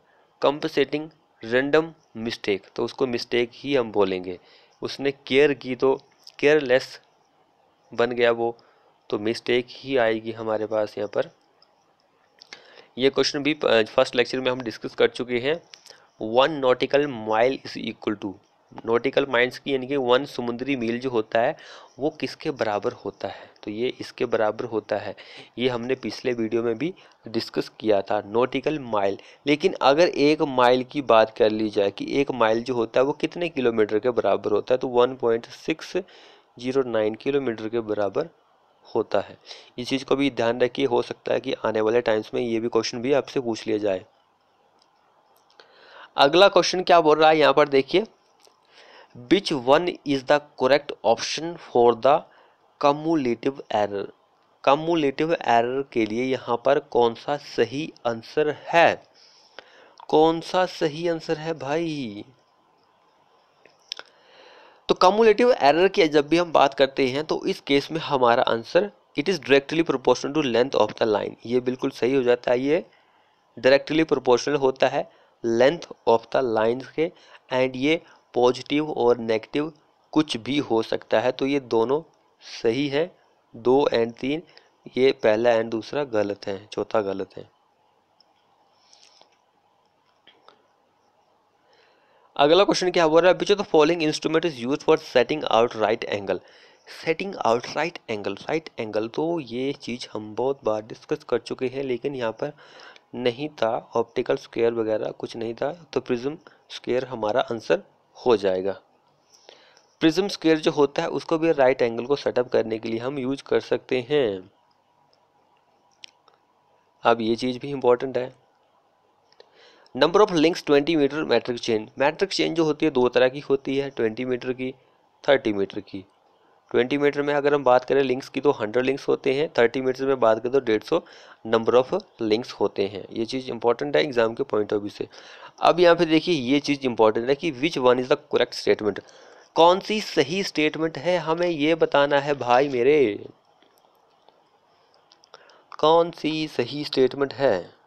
[SPEAKER 1] कंपनसेटिंग, रैंडम, मिस्टेक। तो उसको मिस्टेक ही हम बोलेंगे। उसने केयर की तो केयरलेस बन गया वो, तो मिस्टेक ही आएगी हमारे पास यहाँ पर। ये क्वेश्चन भी फर्स्ट लेक्चर में हम डिस्कस कर चुके हैं। 1 nautical mile is equal to, nautical miles की यानी कि 1 समुद्री मील जो होता है वो किसके बराबर होता है, तो ये इसके बराबर होता है। ये हमने पिछले वीडियो में भी डिस्कस किया था, नॉटिकल माइल। लेकिन अगर 1 माइल की बात कर ली जाए कि 1 माइल जो होता है वो कितने किलोमीटर के बराबर होता है, तो 1.609 किलोमीटर के बराबर होता है। इस चीज़ को भी ध्यान रखिए, हो सकता है कि आने वाले टाइम्स में ये भी क्वेश्चन भी आपसे पूछ लिया जाए। अगला क्वेश्चन क्या बोल रहा है यहाँ पर देखिए, which one is the correct option for the cumulative error. Cumulative error के लिए यहाँ पर कौन सा सही आंसर है, कौन सा सही आंसर है भाई। तो कम्युलेटिव एरर की जब भी हम बात करते हैं तो इस केस में हमारा answer it is directly proportional to length of the line, ये बिल्कुल सही हो जाता है। ये डायरेक्टली प्रोपोर्शनल होता है लेंथ ऑफ द लाइन के, एंड ये पॉजिटिव और नेगेटिव कुछ भी हो सकता है। तो ये दोनों सही है, 2 एंड 3, ये पहला एंड दूसरा गलत है, चौथा गलत है। अगला क्वेश्चन क्या बोल रहा है, which of the following instrument is used for setting out right angle. Setting out right angle, तो ये चीज़ हम बहुत बार डिस्कस कर चुके हैं, लेकिन यहाँ पर नहीं था ऑप्टिकल स्क्वायर वगैरह कुछ नहीं था, तो प्रिज्म स्क्वायर हमारा आंसर हो जाएगा। प्रिज्म स्क्वायर जो होता है उसको भी राइट एंगल को सेटअप करने के लिए हम यूज कर सकते हैं। अब ये चीज़ भी इम्पोर्टेंट है। Number of links 20 metre metric chain. Metric chain जो होती है दो तरह की होती है, 20 मीटर की, 30 मीटर की। 20 मीटर में अगर हम बात करें लिंक्स की तो 100 लिंक्स होते हैं, 30 मीटर में बात करें तो 150 नंबर ऑफ लिंक्स होते हैं। ये चीज़ इंपॉर्टेंट है एग्जाम के पॉइंट ऑफ व्यू से। अब यहाँ पे देखिए ये चीज़ इंपॉर्टेंट है कि which one is the correct statement, कौन सी सही स्टेटमेंट है, हमें ये बताना है भाई मेरे, कौन सी सही स्टेटमेंट है।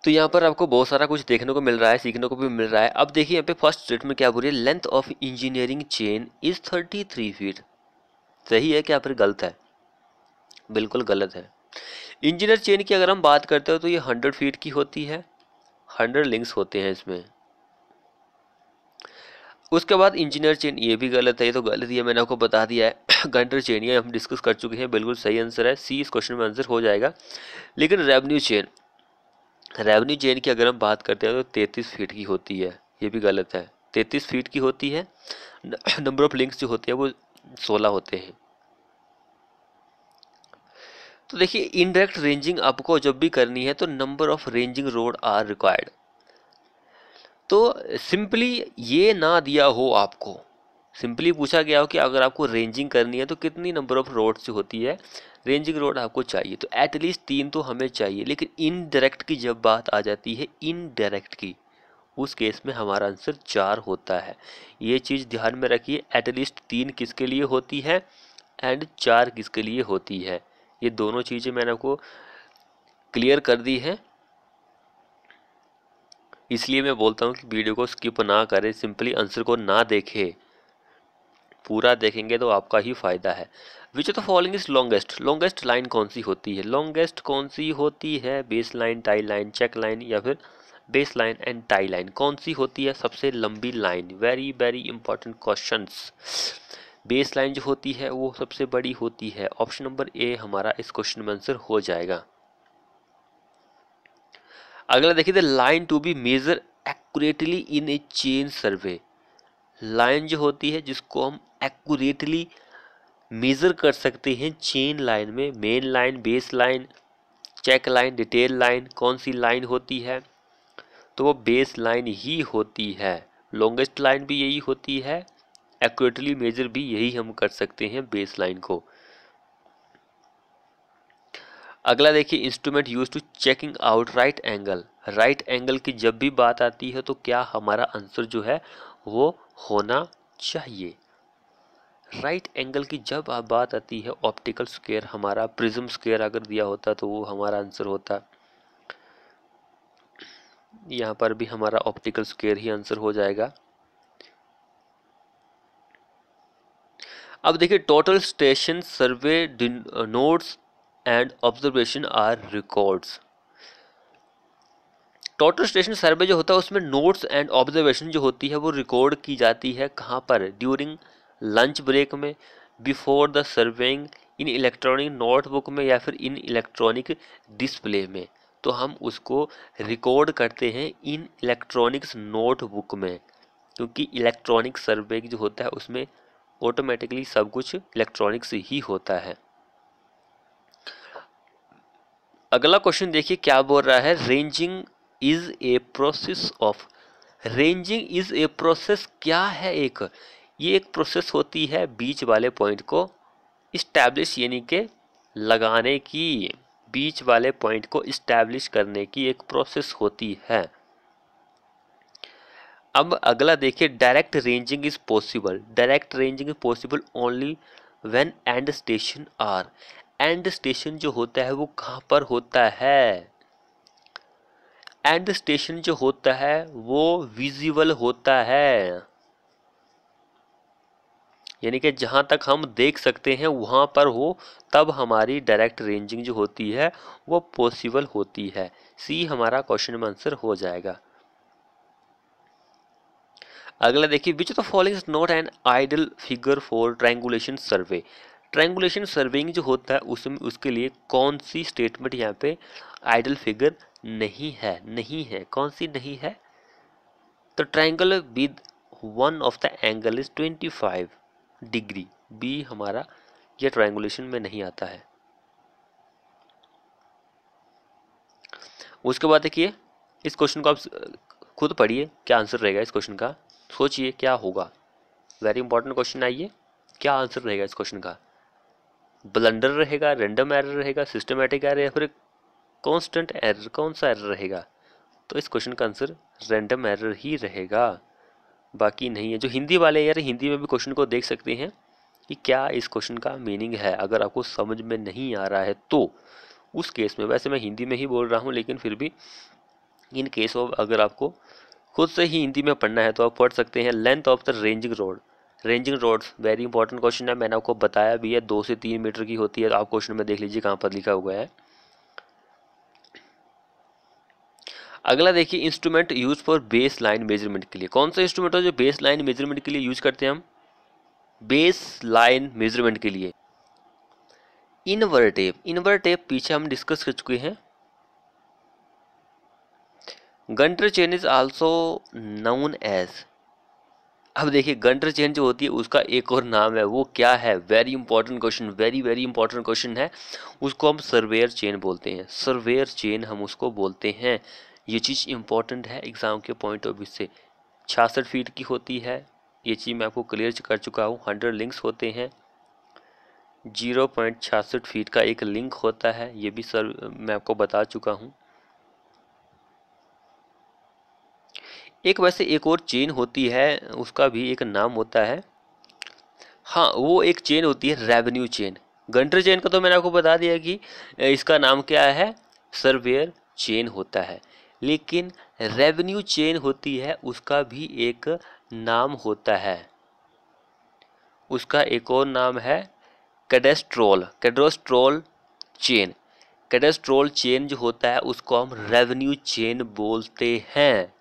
[SPEAKER 1] तो यहाँ पर आपको बहुत सारा कुछ देखने को मिल रहा है, सीखने को भी मिल रहा है। अब देखिए यहाँ पे फर्स्ट स्टेटमेंट क्या बोल रही है, length of engineering chain is 33 feet. सही है क्या फिर गलत है? बिल्कुल गलत है। इंजीनियर चेन की अगर हम बात करते हो तो ये 100 फीट की होती है, 100 लिंक्स होते हैं इसमें। उसके बाद इंजीनियर चेन, ये भी गलत है, ये तो गलत ही है, मैंने आपको बता दिया है। गंटर चेन ये हम डिस्कस कर चुके हैं, बिल्कुल सही आंसर है, सी इस क्वेश्चन में आंसर हो जाएगा। लेकिन रेवेन्यू चेन की अगर हम बात करते हैं तो 33 फीट की होती है, ये भी गलत है, 33 फीट की होती है। नंबर ऑफ लिंक्स जो होते हैं वो 16 होते हैं। तो देखिए इनडायरेक्ट रेंजिंग आपको जब भी करनी है तो number of ranging rod are required. तो सिंपली ये ना दिया हो आपको, सिंपली पूछा गया हो कि अगर आपको रेंजिंग करनी है तो कितनी नंबर ऑफ रोड से होती है, रेंजिंग रोड आपको चाहिए तो एटलीस्ट 3 तो हमें चाहिए। लेकिन इनडायरेक्ट की जब बात आ जाती है, इनडायरेक्ट की, उस केस में हमारा आंसर 4 होता है। ये चीज़ ध्यान में रखिए, एटलीस्ट 3 किसके लिए होती है एंड 4 किसके लिए होती है। ये दोनों चीज़ें मैंने आपको क्लियर कर दी है, इसलिए मैं बोलता हूँ कि वीडियो को स्किप ना करें, सिंपली आंसर को ना देखें, पूरा देखेंगे तो आपका ही फायदा है। Which of the following is longest line कौन सी होती है, लॉन्गेस्ट कौन सी होती है, base line, tie line, check line या फिर base line and tie line, कौन सी होती है सबसे लंबी line. Very very important questions. Base line जो होती है वो सबसे बड़ी होती है, ऑप्शन नंबर ए हमारा इस क्वेश्चन में आंसर हो जाएगा। अगला देखिए, the line to be measure accurately in a chain survey. Line जो होती है जिसको हम एक्यूरेटली मेजर कर सकते हैं चेन लाइन में, main line, base line, check line, detail line, कौन सी लाइन होती है, तो वो बेस लाइन ही होती है। लॉन्गेस्ट लाइन भी यही होती है, एक्यूरेटली मेजर भी यही हम कर सकते हैं बेस लाइन को। अगला देखिए, instrument use to checking out right angle. Right angle की जब भी बात आती है तो क्या हमारा आंसर जो है वो होना चाहिए। राइट एंगल की जब आप बात आती है, ऑप्टिकल स्क्वायर, हमारा प्रिज्म स्क्वायर अगर दिया होता तो वो हमारा आंसर होता। यहाँ पर भी हमारा ऑप्टिकल स्क्वायर ही आंसर हो जाएगा। अब देखिए, total station survey notes and observation are records. Total station survey जो होता है उसमें नोट्स एंड ऑब्जर्वेशन जो होती है वो रिकॉर्ड की जाती है कहाँ पर, ड्यूरिंग लंच ब्रेक में, before the surveying, in electronic notebook में या फिर इन इलेक्ट्रॉनिक डिस्प्ले में। तो हम उसको रिकॉर्ड करते हैं इन इलेक्ट्रॉनिक्स नोटबुक में, क्योंकि इलेक्ट्रॉनिक सर्वे जो होता है उसमें ऑटोमेटिकली सब कुछ इलेक्ट्रॉनिक्स ही होता है। अगला क्वेश्चन देखिए क्या बोल रहा है, ranging is a process of. Ranging is a process क्या है, ये एक प्रोसेस होती है बीच वाले पॉइंट को इस्टेब्लिश, यानी के लगाने की, बीच वाले पॉइंट को इस्टेब्लिश करने की एक प्रोसेस होती है। अब अगला देखिए, direct ranging is possible. Direct ranging is possible only when end station are. End station जो होता है वो कहाँ पर होता है? एंड स्टेशन जो होता है वो विजिबल होता है, यानी कि जहां तक हम देख सकते हैं वहां पर हो, तब हमारी डायरेक्ट रेंजिंग जो होती है वो पॉसिबल होती है। सी हमारा क्वेश्चन में आंसर हो जाएगा। अगला देखिए, विच of the following is not an ideal figure for triangulation survey. Triangulation surveying जो होता है उसमें उसके लिए कौन सी स्टेटमेंट यहाँ पे आइडियल फिगर नहीं है? नहीं है, कौन सी नहीं है? तो triangle with one of the angle is 25 degree, B हमारा ये ट्रायंगुलेशन में नहीं आता है। उसके बाद देखिए, इस क्वेश्चन को आप खुद पढ़िए, क्या आंसर रहेगा इस क्वेश्चन का, सोचिए क्या होगा। वेरी इंपॉर्टेंट क्वेश्चन आइए, क्या आंसर रहेगा इस क्वेश्चन का? ब्लंडर रहेगा, रैंडम एरर रहेगा, सिस्टमैटिक एरर, या फिर कांस्टेंट एरर? कौन सा एरर रहेगा? तो इस क्वेश्चन का आंसर रैंडम एरर ही रहेगा, बाकी नहीं है। जो हिंदी वाले यार, हिंदी में भी क्वेश्चन को देख सकते हैं कि क्या इस क्वेश्चन का मीनिंग है। अगर आपको समझ में नहीं आ रहा है तो उस केस में, वैसे मैं हिंदी में ही बोल रहा हूँ लेकिन फिर भी इन केस ऑफ अगर आपको खुद से ही हिंदी में पढ़ना है तो आप पढ़ सकते हैं। Length of the ranging rod. Ranging rods very important question है, मैंने आपको बताया भी है 2 से 3 मीटर की होती है। आप क्वेश्चन में देख लीजिए कहाँ पर लिखा हुआ है। अगला देखिए, instrument use for base line measurement के लिए। कौन सा इंस्ट्रूमेंट है जो बेस लाइन मेजरमेंट के लिए यूज करते हैं हम? बेस लाइन मेजरमेंट के लिए इनवर टेप। इनवर टेप पीछे हम डिस्कस कर चुके हैं। Gunter chain is also known as. अब देखिए, गंटर चेन जो होती है उसका एक और नाम है, वो क्या है? Very important question, very very important question है। उसको हम सर्वेयर चेन बोलते हैं। सर्वेयर चेन हम उसको बोलते हैं। ये चीज़ इंपॉर्टेंट है एग्जाम के पॉइंट ऑफ व्यू से। 66 फीट की होती है, ये चीज़ मैं आपको क्लियर कर चुका हूँ। 100 लिंक्स होते हैं, 0.66 फीट का एक लिंक होता है, ये भी सर मैं आपको बता चुका हूँ। एक वैसे एक और चेन होती है, उसका भी एक नाम होता है। हाँ, वो एक चेन होती है रेवेन्यू चेन। गंटर चेन का तो मैंने आपको बता दिया कि इसका नाम क्या है, सर्वेयर चेन होता है। लेकिन रेवेन्यू चेन होती है, उसका भी एक नाम होता है। उसका एक और नाम है कैडेस्ट्रोल। कैडेस्ट्रोल चेन। कैडेस्ट्रोल चेन जो होता है उसको हम रेवेन्यू चेन बोलते हैं।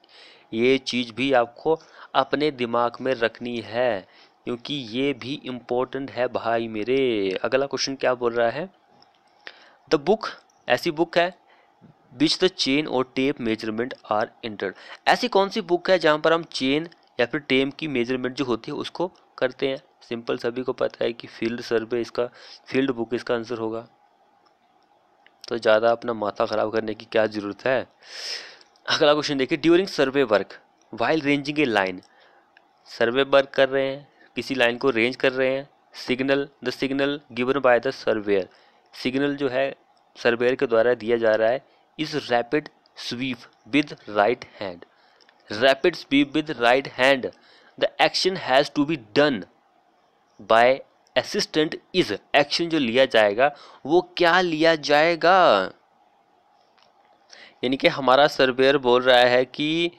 [SPEAKER 1] ये चीज़ भी आपको अपने दिमाग में रखनी है, क्योंकि ये भी इम्पोर्टेंट है भाई मेरे। अगला क्वेश्चन क्या बोल रहा है? द बुक, ऐसी बुक है विच द चेन और टेप मेजरमेंट आर इंटर्ड। ऐसी कौन सी बुक है जहाँ पर हम चेन या फिर टेप की मेजरमेंट जो होती है उसको करते हैं? सिंपल, सभी को पता है कि फील्ड सर्वे इसका, फील्ड बुक इसका आंसर होगा। तो ज़्यादा अपना माथा ख़राब करने की क्या ज़रूरत है। अगला क्वेश्चन देखिए, ड्यूरिंग सर्वे वर्क वाइल रेंजिंग ए लाइन। सर्वे वर्क कर रहे हैं, किसी लाइन को रेंज कर रहे हैं। Signal, the signal given by the surveyor. Signal जो है सर्वेयर के द्वारा दिया जा रहा है। Is rapid sweep with right hand. Rapid sweep with right hand, the action has to be done by assistant. Is action जो लिया जाएगा वो क्या लिया जाएगा? यानी कि हमारा सर्वेयर बोल रहा है कि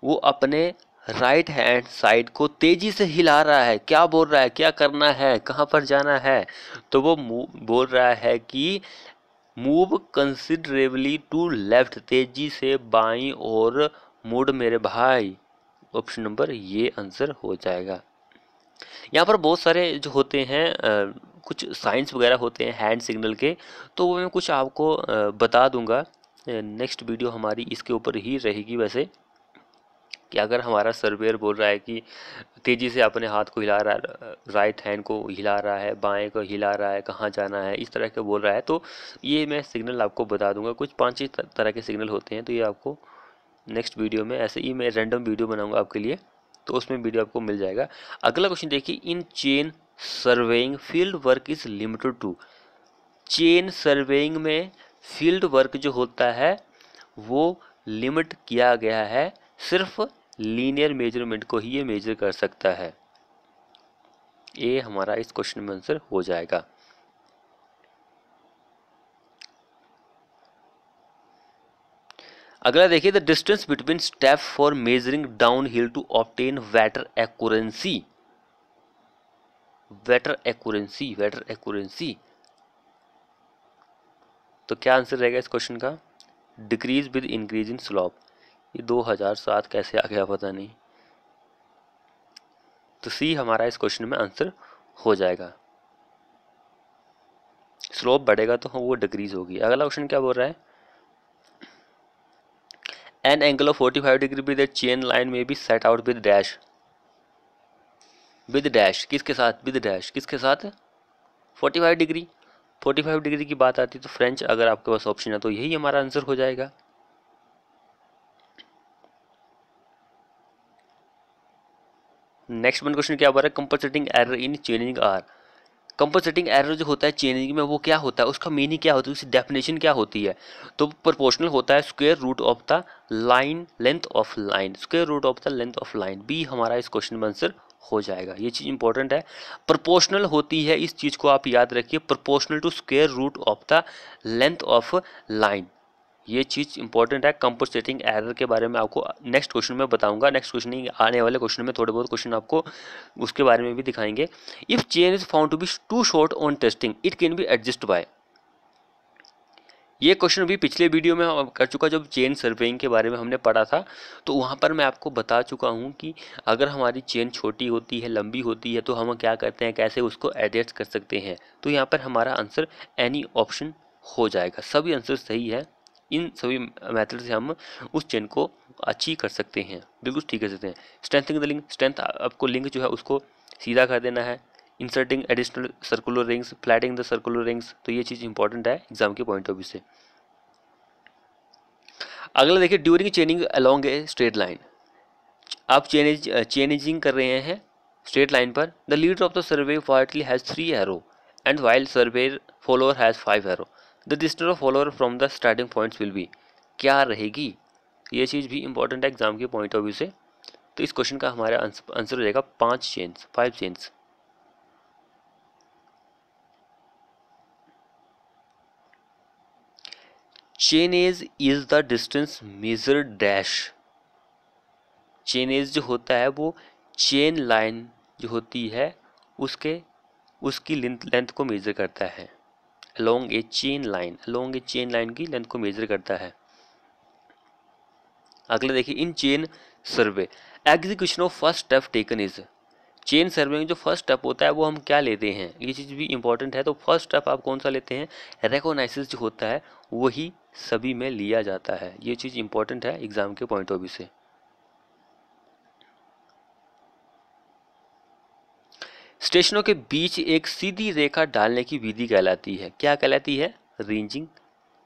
[SPEAKER 1] वो अपने राइट हैंड साइड को तेजी से हिला रहा है। क्या बोल रहा है, क्या करना है, कहाँ पर जाना है? तो वो बोल रहा है कि मूव कंसिडरेबली टू लेफ्ट, तेजी से बाईं ओर मुड़ मेरे भाई। ऑप्शन नंबर ये आंसर हो जाएगा। यहाँ पर बहुत सारे जो होते हैं कुछ साइंस वगैरह होते हैं हैंड सिग्नल के, तो वो मैं कुछ आपको बता दूंगा। नेक्स्ट वीडियो हमारी इसके ऊपर ही रहेगी वैसे, कि अगर हमारा सर्वेयर बोल रहा है कि तेज़ी से अपने हाथ को हिला रहा है, राइट हैंड को हिला रहा है, बाएं को हिला रहा है, कहाँ जाना है, इस तरह के बोल रहा है, तो ये मैं सिग्नल आपको बता दूंगा। कुछ 5-6 तरह के सिग्नल होते हैं, तो ये आपको नेक्स्ट वीडियो में, ऐसे ही मैं रैंडम वीडियो बनाऊंगा आपके लिए, तो उसमें वीडियो आपको मिल जाएगा। अगला क्वेश्चन देखिए, in chain surveying field work is limited to. Chain surveying में फील्ड वर्क जो होता है वो लिमिट किया गया है सिर्फ लीनियर मेजरमेंट को ही ये मेजर कर सकता है। ये हमारा इस क्वेश्चन में आंसर हो जाएगा। अगला देखिए, the distance between step for measuring down hill to obtain better accuracy. Better accuracy तो क्या आंसर रहेगा इस क्वेश्चन का? Decrease with increase in slope. ये 2007 कैसे आ गया पता नहीं। तो सी हमारा इस क्वेश्चन में आंसर हो जाएगा। स्लोप बढ़ेगा तो वो डिक्रीज होगी। अगला क्वेश्चन क्या बोल रहा है? An angle of 45 degree with a chain line may be set out with dash. With dash किसके साथ? विद डैश किसके साथ? 45 डिग्री। 45 डिग्री की बात आती है तो फ्रेंच अगर आपके पास ऑप्शन है तो यही हमारा आंसर हो जाएगा। नेक्स्ट वन क्वेश्चन क्या बोल रहा है? Compensating error in chaining are. Compensating error जो होता है चेनिंग में वो क्या होता है, उसका मीनिंग क्या होती है, उसकी डेफिनेशन क्या होती है? तो प्रोपोर्शनल होता है square root of the line length of line. Square root of the length of line. B हमारा इस क्वेश्चन में आंसर हो जाएगा। ये चीज इंपॉर्टेंट है। प्रोपोर्शनल होती है, इस चीज को आप याद रखिए, proportional to square root of the length of line. ये चीज इंपॉर्टेंट है। कंपनसेटिंग एरर के बारे में आपको नेक्स्ट क्वेश्चन में बताऊंगा। नेक्स्ट क्वेश्चन नहीं, आने वाले क्वेश्चन में थोड़े बहुत क्वेश्चन आपको उसके बारे में भी दिखाएंगे। If chain is found to be too short on testing it can be adjust by. ये क्वेश्चन भी पिछले वीडियो में कर चुका, जब चेन सर्वेइंग के बारे में हमने पढ़ा था तो वहाँ पर मैं आपको बता चुका हूँ कि अगर हमारी चेन छोटी होती है, लंबी होती है, तो हम क्या करते हैं, कैसे उसको एडजस्ट कर सकते हैं। तो यहाँ पर हमारा आंसर एनी ऑप्शन हो जाएगा। सभी आंसर सही है। इन सभी मेथड से हम उस चेन को अचीव कर सकते हैं, बिल्कुल ठीक कर सकते हैं। स्ट्रेंथिंग द लिंक, स्ट्रेंथ आपको लिंक जो है उसको सीधा कर देना है। Inserting additional circular rings, flattening the circular rings, तो ये चीज़ इंपॉर्टेंट है एग्जाम के पॉइंट ऑफ व्यू से। अगला देखिए, during chaining along a straight line. आप चेनिंग कर रहे हैं स्ट्रेट लाइन पर। The leader of the survey partly has 3 arrow and while survey follower has 5 arrow. The distance of follower from the starting points will be. क्या रहेगी? ये चीज़ भी important है एग्जाम के पॉइंट ऑफ व्यू से। तो इस क्वेश्चन का हमारा आंसर हो जाएगा 5 chains. Chainage is the distance measured dash. Chainage जो होता है वो चेन लाइन जो होती है उसकी लेंथ को मेजर करता है। अलोंग ए चेन लाइन की लेंथ को मेजर करता है। अगला देखिए, in chain survey execution of first step taken is. Chain survey में जो फर्स्ट स्टेप होता है वो हम क्या लेते हैं, ये चीज़ भी इंपॉर्टेंट है। तो फर्स्ट स्टेप आप कौन सा लेते हैं? रेकोनाइसिस जो होता है वही सभी में लिया जाता है। ये चीज़ इंपॉर्टेंट है एग्जाम के पॉइंट ऑफ व्यू से। स्टेशनों के बीच एक सीधी रेखा डालने की विधि कहलाती है। क्या कहलाती है? रेंजिंग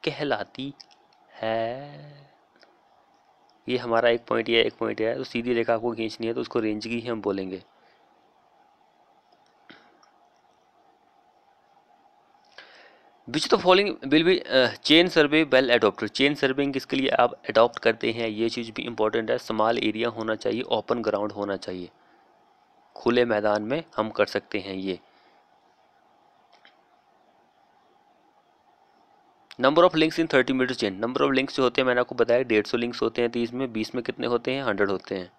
[SPEAKER 1] कहलाती है। ये हमारा एक पॉइंट है, एक पॉइंट है, तो सीधी रेखा आपको खींचनी है तो उसको रेंजिंग ही हम बोलेंगे। Which the following will be chain survey well adopted. Chain surveying किसके लिए आप अडॉप्ट करते हैं, ये चीज़ भी इंपॉर्टेंट है। स्मॉल एरिया होना चाहिए, ओपन ग्राउंड होना चाहिए, खुले मैदान में हम कर सकते हैं ये। Number of links in 30 metre chain. Number of links जो होते हैं मैंने आपको बताया 150 लिंक्स होते हैं 30 में, 20 में कितने होते हैं? 100 होते हैं।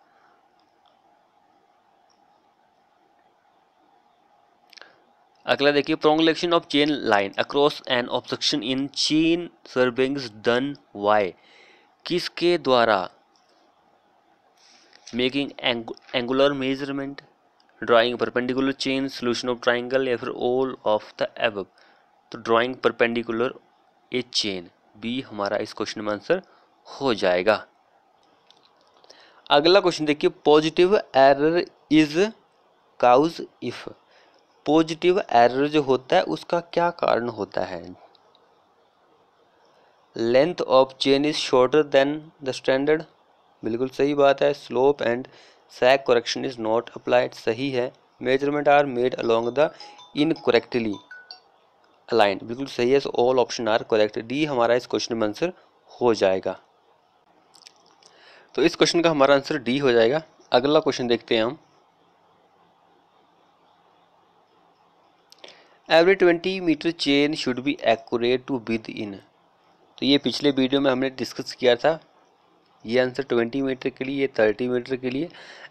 [SPEAKER 1] अगला देखिए, prolongation of chain line across an obstruction in chain surveying done by. किसके द्वारा? Making angular measurement, drawing perpendicular chain, solution of triangle, या फिर ऑल ऑफ द एबव। तो drawing perpendicular a chain, B हमारा इस क्वेश्चन में answer हो जाएगा। अगला क्वेश्चन देखिए, positive error is cause if. Positive error जो होता है उसका क्या कारण होता है? Length of chain is shorter than the standard, बिल्कुल सही बात है। Slope and sag correction is not applied, सही है। Measurement are made along the incorrectly aligned, बिल्कुल सही है। So all option are correct, D हमारा इस क्वेश्चन में आंसर हो जाएगा। तो इस क्वेश्चन का हमारा आंसर डी हो जाएगा। अगला क्वेश्चन देखते हैं हम। Every 20 metre chain should be accurate to within. तो ये पिछले वीडियो में हमने डिस्कस किया था। ये आंसर 20 मीटर के लिए, 30 मीटर के लिए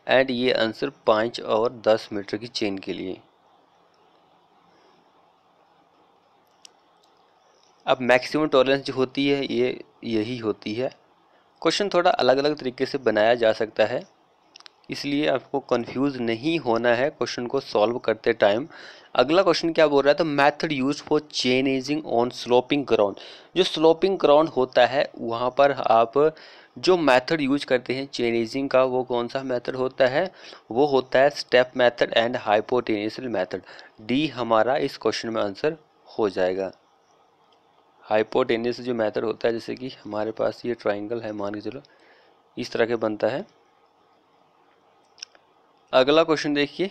[SPEAKER 1] एंड ये आंसर 5 और 10 मीटर की चेन के लिए। अब मैक्सिमम टॉलरेंस जो होती है ये यही होती है। क्वेश्चन थोड़ा अलग अलग तरीके से बनाया जा सकता है, इसलिए आपको कंफ्यूज नहीं होना है क्वेश्चन को सॉल्व करते टाइम। अगला क्वेश्चन क्या बोल रहा है, तो method used for chain ageing on sloping ground. जो स्लोपिंग ग्राउंड होता है वहाँ पर आप जो मेथड यूज करते हैं चेन एजिंग का, वो कौन सा मेथड होता है, वो होता है step method and hypotenuse method. D हमारा इस क्वेश्चन में आंसर हो जाएगा। हाइपोटेन्यूस जो मेथड होता है, जैसे कि हमारे पास ये ट्राइंगल है, मान के चलो इस तरह के बनता है। अगला क्वेश्चन देखिए,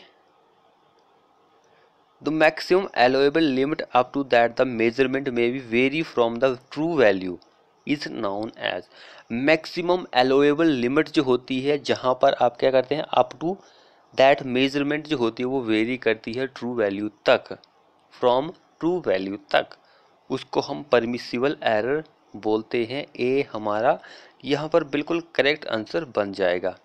[SPEAKER 1] the maximum allowable limit up to that the measurement may be vary from the true value is known as. Maximum allowable limit जो होती है, जहां पर आप क्या करते हैं, अप टू दैट मेजरमेंट जो होती है वो वेरी करती है ट्रू वैल्यू तक, फ्रॉम ट्रू वैल्यू तक, उसको हम परमिसिबल एरर बोलते हैं। ए हमारा यहाँ पर बिल्कुल करेक्ट आंसर बन जाएगा।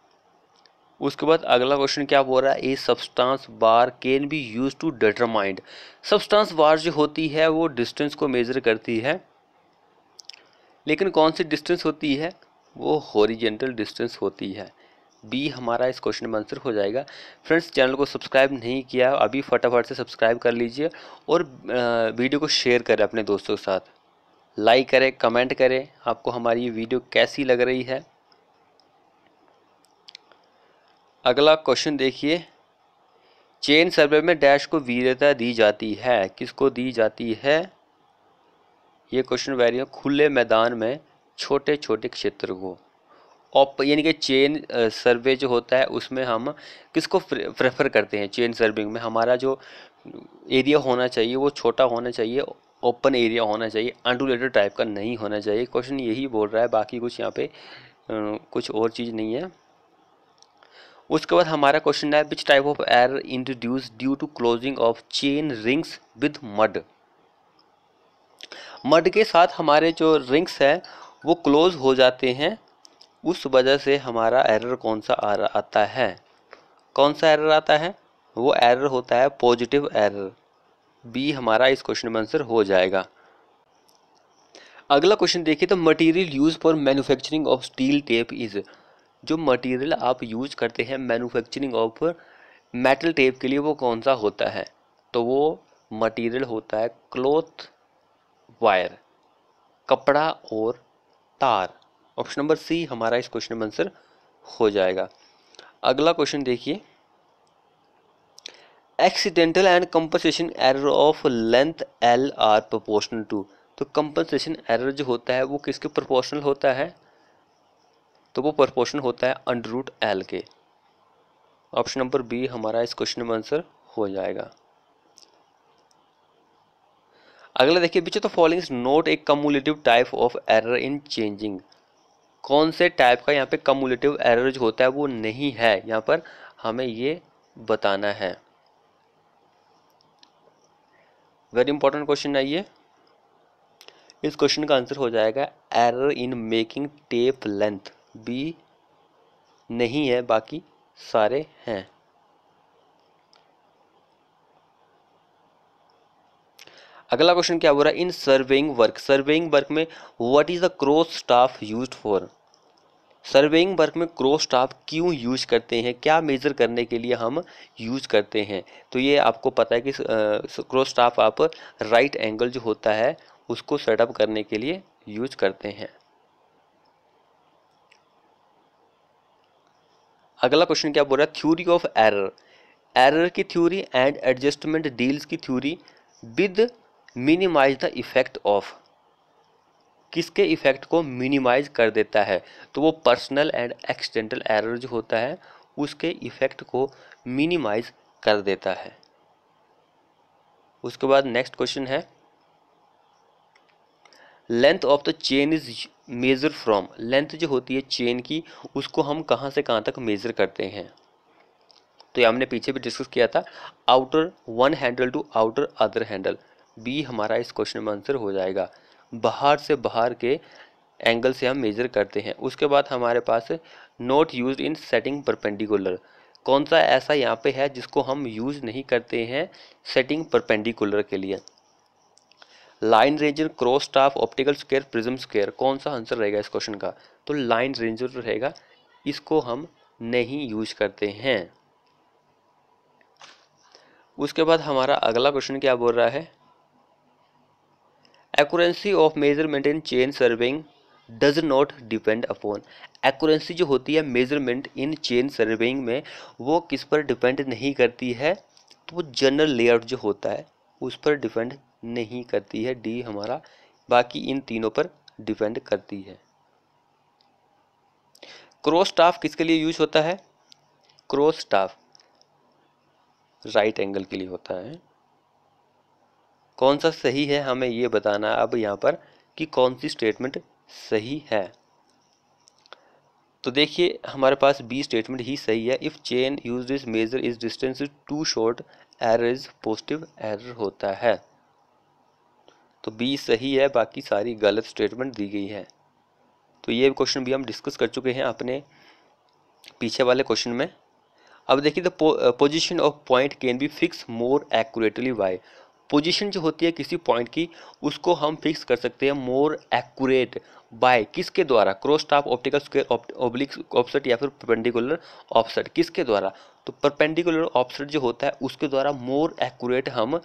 [SPEAKER 1] उसके बाद अगला क्वेश्चन क्या बोल रहा है, a subtense bar can be use to determine. Subtense bar जो होती है वो डिस्टेंस को मेजर करती है, लेकिन कौन सी डिस्टेंस होती है, वो हॉरिजेंटल डिस्टेंस होती है। बी हमारा इस क्वेश्चन में आंसर हो जाएगा। फ्रेंड्स, चैनल को सब्सक्राइब नहीं किया अभी फटाफट से सब्सक्राइब कर लीजिए और वीडियो को शेयर करें अपने दोस्तों के साथ, लाइक करें, कमेंट करें आपको हमारी ये वीडियो कैसी लग रही है। अगला क्वेश्चन देखिए, चेन सर्वे में डैश को वरीयता दी जाती है, किसको दी जाती है। ये क्वेश्चन वेरी खुले मैदान में छोटे छोटे क्षेत्र को, यानी कि चेन सर्वे जो होता है उसमें हम किसको प्रेफर करते हैं। चेन सर्विंग में हमारा जो एरिया होना चाहिए वो छोटा होना चाहिए, ओपन एरिया होना चाहिए, अनडुलेटेड टाइप का नहीं होना चाहिए। क्वेश्चन यही बोल रहा है, बाकी कुछ यहाँ पे कुछ और चीज़ नहीं है। उसके बाद हमारा क्वेश्चन है, which type of error introduce due to closing of chain rings with mud. Mud के साथ हमारे जो रिंग्स हैं वो क्लोज हो जाते हैं, उस वजह से हमारा एरर कौन सा आता है। कौन सा एरर आता है, वो एरर होता है पॉजिटिव एरर। बी हमारा इस क्वेश्चन में आंसर हो जाएगा। अगला क्वेश्चन देखिए, तो material use for manufacturing of steel tape is. जो मटेरियल आप यूज करते हैं मैन्युफैक्चरिंग ऑफ मेटल टेप के लिए वो कौन सा होता है, तो वो मटेरियल होता है क्लॉथ वायर, कपड़ा और तार। ऑप्शन नंबर सी हमारा इस क्वेश्चन में आंसर हो जाएगा। अगला क्वेश्चन देखिए, accidental and compensation error of length L are proportional to. तो कंपनसेशन एरर जो होता है वो किसके प्रोपोर्शनल होता है, तो वो प्रोपोर्शनल होता है अंडर रूट एल के। ऑप्शन नंबर बी हमारा इस क्वेश्चन में आंसर हो जाएगा। अगला देखिए, विच of the following is not a cumulative type of error in changing. कौन से टाइप का यहाँ पे कम्युलेटिव एरर जो होता है वो नहीं है, यहाँ पर हमें ये बताना है। वेरी इंपॉर्टेंट क्वेश्चन है ये। इस क्वेश्चन का आंसर हो जाएगा error in making tape length. B नहीं है, बाकी सारे हैं। अगला क्वेश्चन क्या हो रहा है, इन सर्वेइंग वर्क। सर्वेइंग वर्क में what is the cross staff used for. Surveying work में क्रॉस स्टाफ क्यों यूज करते हैं, क्या मेजर करने के लिए हम यूज करते हैं। तो ये आपको पता है कि क्रॉस स्टाफ आप राइट एंगल जो होता है उसको सेटअप करने के लिए यूज करते हैं। अगला क्वेश्चन क्या बोल रहा है, थ्योरी ऑफ एरर। एरर की थ्योरी एंड एडजस्टमेंट डील्स की theory with minimise the effect of. किसके इफेक्ट को मिनिमाइज कर देता है, तो वो पर्सनल एंड एक्सीडेंटल एरर जो होता है उसके इफेक्ट को मिनिमाइज कर देता है। उसके बाद नेक्स्ट क्वेश्चन है, length of the chain is measure from, length जो होती है चेन की उसको हम कहाँ से कहाँ तक मेज़र करते हैं। तो ये हमने पीछे भी डिस्कस किया था, outer one handle to outer other handle, B हमारा इस क्वेश्चन में आंसर हो जाएगा। बाहर से बाहर के एंगल से हम मेजर करते हैं। उसके बाद हमारे पास not used in setting perpendicular, कौन सा ऐसा यहाँ पे है जिसको हम यूज नहीं करते हैं सेटिंग परपेंडिकुलर के लिए। Line ranger, cross staff, optical square, prism square, कौन सा आंसर रहेगा इस क्वेश्चन का। तो लाइन रेंजर रहेगा, इसको हम नहीं यूज करते हैं। उसके बाद हमारा अगला क्वेश्चन क्या बोल रहा है, accuracy of measurement in chain serving does not depend upon, accuracy जो होती है मेजरमेंट इन चेन सर्विंग में वो किस पर डिपेंड नहीं करती है, तो वो जनरल लेआउट जो होता है उस पर डिपेंड नहीं करती है, डी हमारा, बाकी इन तीनों पर डिपेंड करती है। क्रॉस स्टाफ किसके लिए यूज होता है, क्रॉस स्टाफ राइट एंगल के लिए होता है। कौन सा सही है हमें ये बताना है अब यहाँ पर कि कौन सी स्टेटमेंट सही है। तो देखिए हमारे पास बी स्टेटमेंट ही सही है, if chain used is measure is distance too short error is positive error होता है। तो बी सही है, बाकी सारी गलत स्टेटमेंट दी गई है। तो ये क्वेश्चन भी हम डिस्कस कर चुके हैं अपने पीछे वाले क्वेश्चन में। अब देखिए, the position of point can be fix more accurately by, position जो होती है किसी पॉइंट की उसको हम फिक्स कर सकते हैं मोर एक्यूरेट बाय, किसके द्वारा, cross staff, optical square, oblique offset या फिर परपेंडिकुलर ऑफसेट, किसके द्वारा, तो परपेंडिकुलर ऑफसेट जो होता है उसके द्वारा मोर एक्यूरेट हम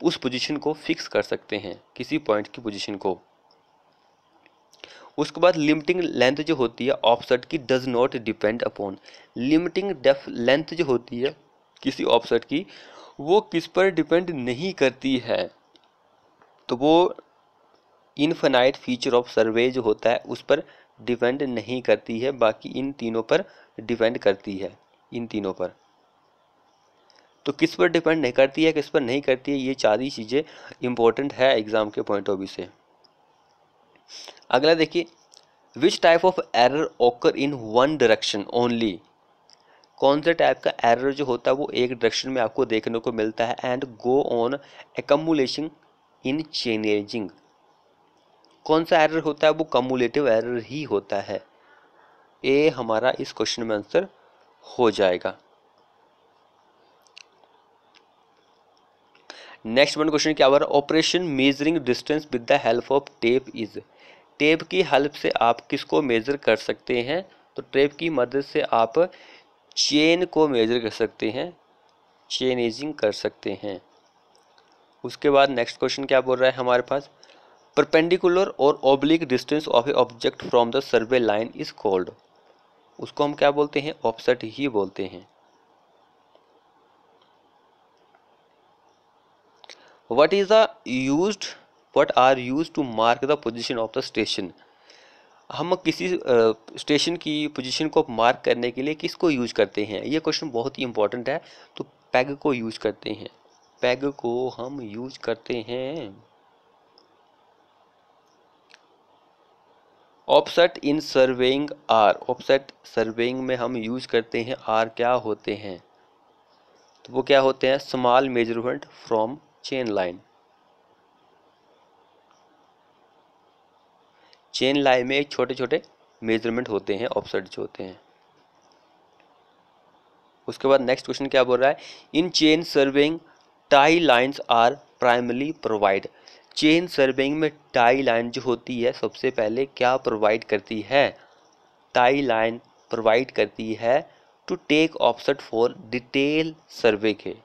[SPEAKER 1] उस पोजीशन को फिक्स कर सकते हैं, किसी पॉइंट की पोजीशन को। उसके बाद लिमिटिंग लेंथ जो होती है ऑफसेट की does not depend upon, limiting डेफ लेंथ जो होती है किसी ऑफसेट की वो किस पर डिपेंड नहीं करती है, तो वो इनफाइनाइट फीचर ऑफ सर्वे जो होता है उस पर डिपेंड नहीं करती है, बाकी इन तीनों पर डिपेंड करती है, इन तीनों पर। तो किस पर डिपेंड नहीं करती है, किस पर नहीं करती है, ये चार ही चीज़ें इंपॉर्टेंट है एग्जाम के पॉइंट ऑफ व्यू से। अगला देखिए, विच type of error occur in one direction only, कौन से टाइप का एरर जो होता है वो एक डायरेक्शन में आपको देखने को मिलता है, एंड गो ऑन एकमुलेशन इन चेनेजिंग, कौन सा एरर होता है वो कम्युलेटिव एरर ही होता है। ए हमारा इस क्वेश्चन में आंसर हो जाएगा। नेक्स्ट वन क्वेश्चन क्या हो रहा है, operation measuring distance with the help of tape is, tape की हेल्प से आप किसको मेजर कर सकते हैं, तो टेप की मदद से आप चेन को मेजर कर सकते हैं, चेनेजिंग कर सकते हैं। उसके बाद नेक्स्ट क्वेश्चन क्या बोल रहा है हमारे पास, परपेंडिकुलर और oblique distance of a object from the survey line is called, उसको हम क्या बोलते हैं, ऑफसेट ही बोलते हैं। What is the used, what are used to mark the position of the station, हम किसी स्टेशन की पोजीशन को मार्क करने के लिए किसको यूज करते हैं, ये क्वेश्चन बहुत ही इंपॉर्टेंट है। तो पैग को यूज करते हैं, पैग को हम यूज करते हैं। Offset in surveying are, offset surveying में हम यूज करते हैं आर, क्या होते हैं, तो वो क्या होते हैं, small measurement from chain line, chain line में छोटे छोटे मेजरमेंट होते हैं ऑफसेट जो होते हैं। उसके बाद नेक्स्ट क्वेश्चन क्या बोल रहा है, in chain surveying tie lines are primary provide, chain surveying में टाई लाइन जो होती है सबसे पहले क्या प्रोवाइड करती है, टाई लाइन प्रोवाइड करती है to take offset for detail survey के,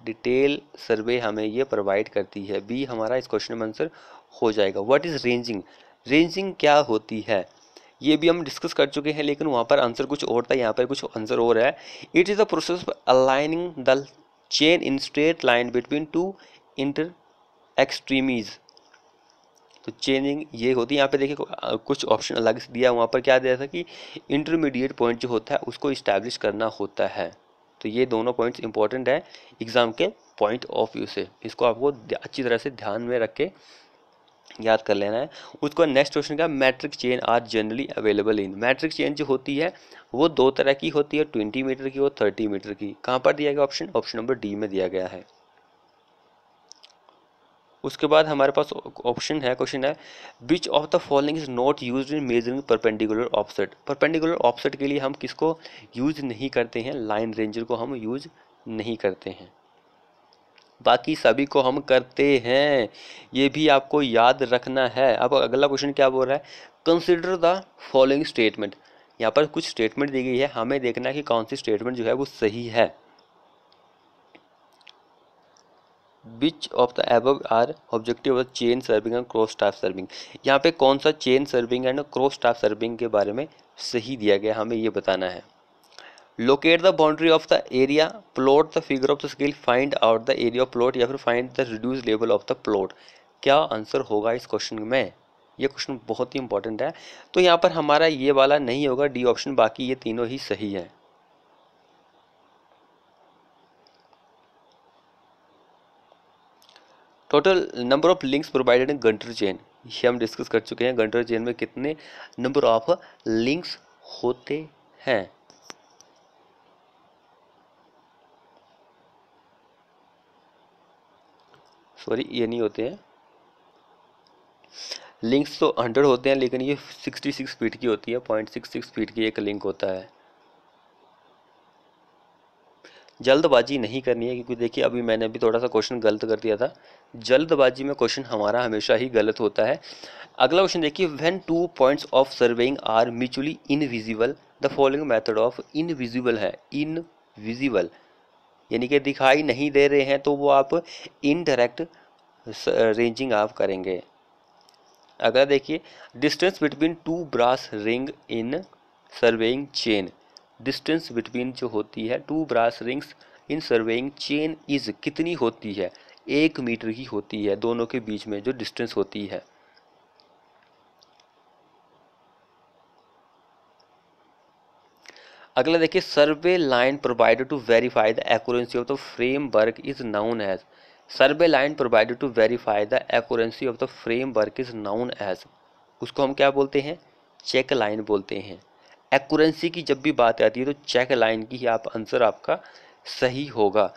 [SPEAKER 1] डिटेल सर्वे हमें ये प्रोवाइड करती है, बी हमारा इस क्वेश्चन में आंसर हो जाएगा। व्हाट इज रेंजिंग, रेंजिंग क्या होती है, ये भी हम डिस्कस कर चुके हैं लेकिन वहाँ पर आंसर कुछ और था, यहाँ पर कुछ आंसर और है। It is a process aligning the chain in straight line between two inter extremities, तो चेनिंग ये होती है। यहाँ पे देखिए कुछ ऑप्शन अलग से दिया, वहाँ पर क्या दिया था कि इंटरमीडिएट पॉइंट जो होता है उसको इस्टेब्लिश करना होता है। तो ये दोनों पॉइंट्स इंपॉर्टेंट है एग्जाम के पॉइंट ऑफ व्यू से, इसको आपको अच्छी तरह से ध्यान में रख के याद कर लेना है। उसको नेक्स्ट क्वेश्चन का metric chain are generally available in. Metric chain जो होती है वो दो तरह की होती है, 20 मीटर की और 30 मीटर की। कहाँ पर दिया गया ऑप्शन? ऑप्शन नंबर डी में दिया गया है। उसके बाद हमारे पास ऑप्शन है, क्वेश्चन है which of the following is not used in measuring perpendicular offset. Perpendicular offset के लिए हम किसको यूज नहीं करते हैं? लाइन रेंजर को हम यूज नहीं करते हैं, बाकी सभी को हम करते हैं, ये भी आपको याद रखना है। अब अगला क्वेश्चन क्या बोल रहा है? Consider the following statement. यहाँ पर कुछ स्टेटमेंट दी गई है, हमें देखना है कि कौन सी स्टेटमेंट जो है वो सही है। Which of the above are objective of chain surveying and cross type surveying. यहाँ पे कौन सा chain surveying and cross type surveying के बारे में सही दिया गया, हमें ये बताना है। Locate the boundary of the area, plot the figure of the scale, find out the area of plot, या फिर find the reduce level of the plot. क्या आंसर होगा इस क्वेश्चन में? ये क्वेश्चन बहुत ही इंपॉर्टेंट है। तो यहाँ पर हमारा ये वाला नहीं होगा, डी ऑप्शन, बाकी ये तीनों ही सही है। Total number of links provided in Günter chain, ये हम डिस्कस कर चुके हैं। गंटर चेन में कितने नंबर ऑफ लिंक्स होते हैं? सॉरी, ये नहीं होते हैं। लिंक्स तो 100 होते हैं, लेकिन ये 66 फीट की होती है। 0.66 फीट की एक लिंक होता है। जल्दबाजी नहीं करनी है, क्योंकि देखिए अभी मैंने भी थोड़ा सा क्वेश्चन गलत कर दिया था। जल्दबाजी में क्वेश्चन हमारा हमेशा ही गलत होता है। अगला क्वेश्चन देखिए, when 2 points of surveying are mutually invisible the following method of. Invisible है, इनविजिबल यानी कि दिखाई नहीं दे रहे हैं, तो वो आप इनडायरेक्ट रेंजिंग आप करेंगे। अगला देखिए, distance between 2 brass ring in surveying chain. Distance between जो होती है 2 brass rings in surveying chain is कितनी होती है? 1 मीटर की होती है, दोनों के बीच में जो डिस्टेंस होती है। अगला देखिए, survey line provided to verify the accuracy of the framework is known as. Survey line provided to verify the accuracy of the framework is known as. उसको हम क्या बोलते हैं? चेक लाइन बोलते हैं। एक्यूरेंसी की जब भी बात आती है तो चेक लाइन की ही आप आंसर आपका सही होगा।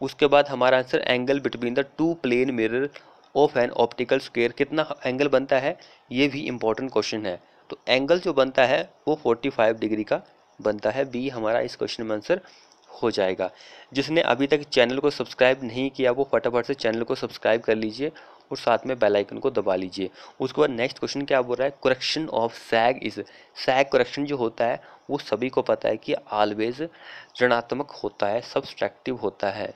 [SPEAKER 1] उसके बाद हमारा answer, angle between the 2 plane mirror of an optical square, कितना एंगल बनता है? ये भी इंपॉर्टेंट क्वेश्चन है। तो एंगल जो बनता है वो 45 डिग्री का बनता है। बी हमारा इस क्वेश्चन में आंसर हो जाएगा। जिसने अभी तक चैनल को सब्सक्राइब नहीं किया वो फटाफट से चैनल को सब्सक्राइब कर लीजिए और साथ में बेल आइकन को दबा लीजिए। उसके बाद नेक्स्ट क्वेश्चन क्या बोल रहा है? Correction of sag is. Sag correction जो होता है वो सभी को पता है कि ऑलवेज ऋणात्मक होता है, सब्सट्रैक्टिव होता है।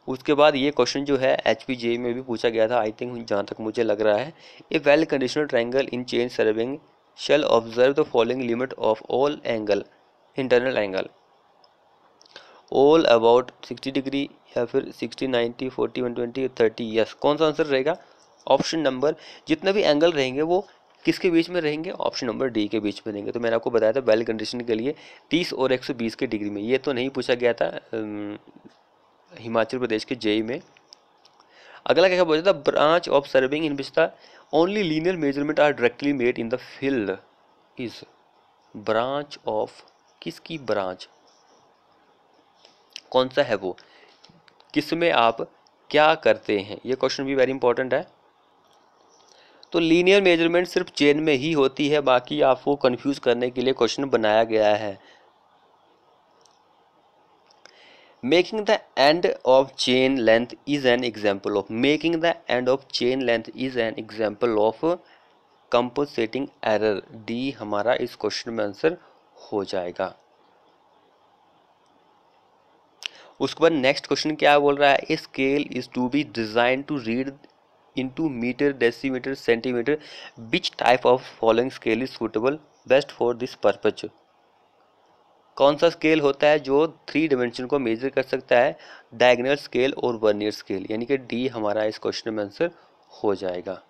[SPEAKER 1] उसके बाद ये क्वेश्चन जो है HPJ में भी पूछा गया था, आई थिंक जहाँ तक मुझे लग रहा है। A well conditional triangle in chain serving shall observe the following limit of all angle, internal angle, all about 60 degree, या फिर 60, 90, 40, 120, 30। यस, कौन सा आंसर रहेगा? ऑप्शन नंबर, जितने भी एंगल रहेंगे वो किसके बीच में रहेंगे? ऑप्शन नंबर डी के बीच में रहेंगे। तो मैंने आपको बताया था वेल कंडीशन के लिए 30 और 120 के डिग्री में। ये तो नहीं पूछा गया था हिमाचल प्रदेश के जेई में। अगला क्या बोला था? Branch of surveying in which the only linear measurement are directly made in the field is. Branch of, किसकी ब्रांच, कौन सा है वो, किसमें आप क्या करते हैं? ये क्वेश्चन भी वेरी इंपॉर्टेंट है। तो लीनियर मेजरमेंट सिर्फ चेन में ही होती है, बाकी आपको कंफ्यूज करने के लिए क्वेश्चन बनाया गया है। Making the end of chain length is an example of, making the end of chain length is an example of compensating error। D हमारा इस क्वेश्चन में आंसर हो जाएगा। उसके बाद नेक्स्ट क्वेश्चन क्या बोल रहा है? A scale is to be design to read into metre, decimetre, centimetre, which type of following scale is suitable best for this purpose. कौन सा स्केल होता है जो 3 डिमेंशन को मेजर कर सकता है? डायगोनल स्केल और वर्नियर स्केल, यानी कि डी हमारा इस क्वेश्चन में आंसर हो जाएगा।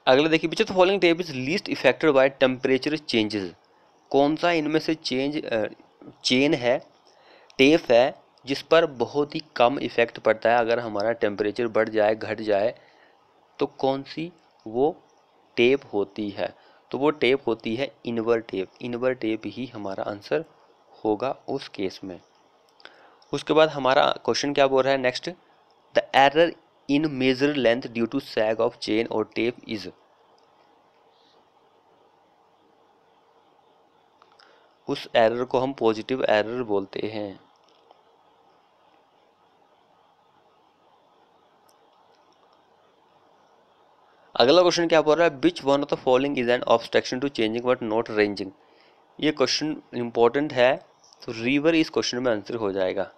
[SPEAKER 1] अगला देखिए, विच of the following tape is least affected by temperature changes. कौन सा इनमें से चेन है, टेप है, जिस पर बहुत ही कम इफ़ेक्ट पड़ता है अगर हमारा टेम्परेचर बढ़ जाए घट जाए, तो कौन सी वो टेप होती है? तो वो टेप होती है इनवर टेप। इनवर टेप ही हमारा आंसर होगा उस केस में। उसके बाद हमारा क्वेश्चन क्या बोल रहा है next, the error in measure length due to sag of chain और टेप इज। उस एरर को हम पॉजिटिव एरर बोलते हैं। अगला क्वेश्चन क्या बोल रहा है, which one of the following is an obstruction to chaining but not ranging. ये क्वेश्चन इंपॉर्टेंट है, तो रिवर इस क्वेश्चन में आंसर हो जाएगा।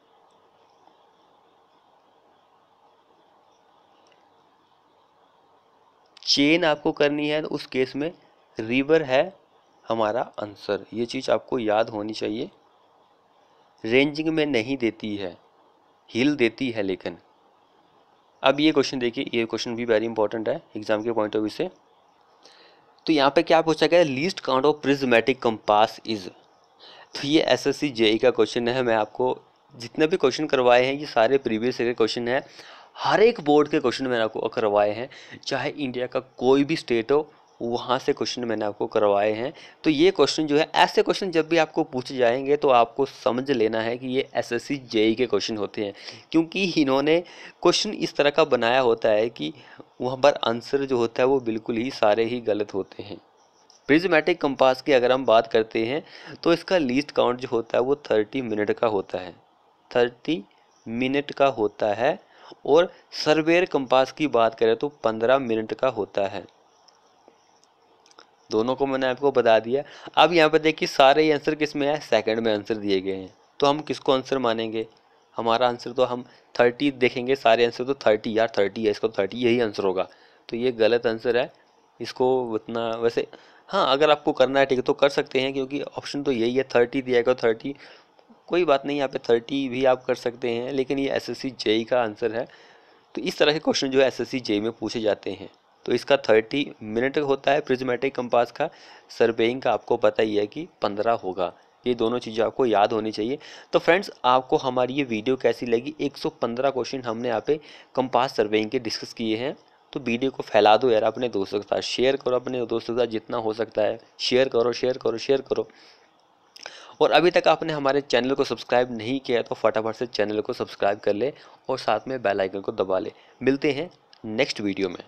[SPEAKER 1] चेन आपको करनी है तो उस केस में रिवर है हमारा आंसर, ये चीज़ आपको याद होनी चाहिए। रेंजिंग में नहीं देती है, हिल देती है लेकिन। अब ये क्वेश्चन देखिए, ये क्वेश्चन भी वेरी इंपॉर्टेंट है एग्जाम के पॉइंट ऑफ व्यू से। तो यहाँ पे क्या पूछा गया, least count of prismatic compass is. तो ये एसएससी जेई का क्वेश्चन है। मैं आपको जितने भी क्वेश्चन करवाए हैं ये सारे प्रीवियस ईयर के क्वेश्चन है, हर एक बोर्ड के क्वेश्चन मैंने आपको करवाए हैं, चाहे इंडिया का कोई भी स्टेट हो वहाँ से क्वेश्चन मैंने आपको करवाए हैं। तो ये क्वेश्चन जो है, ऐसे क्वेश्चन जब भी आपको पूछे जाएंगे तो आपको समझ लेना है कि ये एसएससी जेई के क्वेश्चन होते हैं, क्योंकि इन्होंने क्वेश्चन इस तरह का बनाया होता है कि वहाँ पर आंसर जो होता है वो बिल्कुल ही सारे ही गलत होते हैं। प्रिज्मेटिक कंपास की अगर हम बात करते हैं तो इसका लीस्ट काउंट जो होता है वो 30 मिनट का होता है, 30 मिनट का होता है। और सर्वेयर कंपास की बात करें तो 15 मिनट का होता है। दोनों को मैंने आपको बता दिया। अब यहाँ पर देखिए सारे ही आंसर किस में है, सेकंड में आंसर दिए गए हैं, तो हम किसको आंसर मानेंगे? हमारा आंसर तो हम 30 देखेंगे, सारे आंसर तो 30 यार 30 है, इसको 30 यही आंसर होगा, तो ये गलत आंसर है। इसको उतना वैसे हाँ अगर आपको करना है ठीक है तो कर सकते हैं, क्योंकि ऑप्शन तो यही है 30 दिया गया 30, कोई बात नहीं, यहाँ पे 30 भी आप कर सकते हैं, लेकिन ये एसएससी जेई का आंसर है। तो इस तरह के क्वेश्चन जो है एसएससी जेई में पूछे जाते हैं। तो इसका 30 मिनट होता है प्रिज्मेटिक कंपास का, सर्वेइंग का आपको पता ही है कि 15 होगा। ये दोनों चीज़ें आपको याद होनी चाहिए। तो फ्रेंड्स आपको हमारी ये वीडियो कैसी लगी? 115 क्वेश्चन हमने यहाँ पे कंपास सर्वेइंग के डिस्कस किए हैं। तो वीडियो को फैला दो यार, अपने दोस्तों के साथ शेयर करो, अपने दोस्तों के साथ जितना हो सकता है शेयर करो शेयर करो शेयर करो। और अभी तक आपने हमारे चैनल को सब्सक्राइब नहीं किया तो फटाफट से चैनल को सब्सक्राइब कर ले और साथ में बेल आइकन को दबा ले। मिलते हैं नेक्स्ट वीडियो में।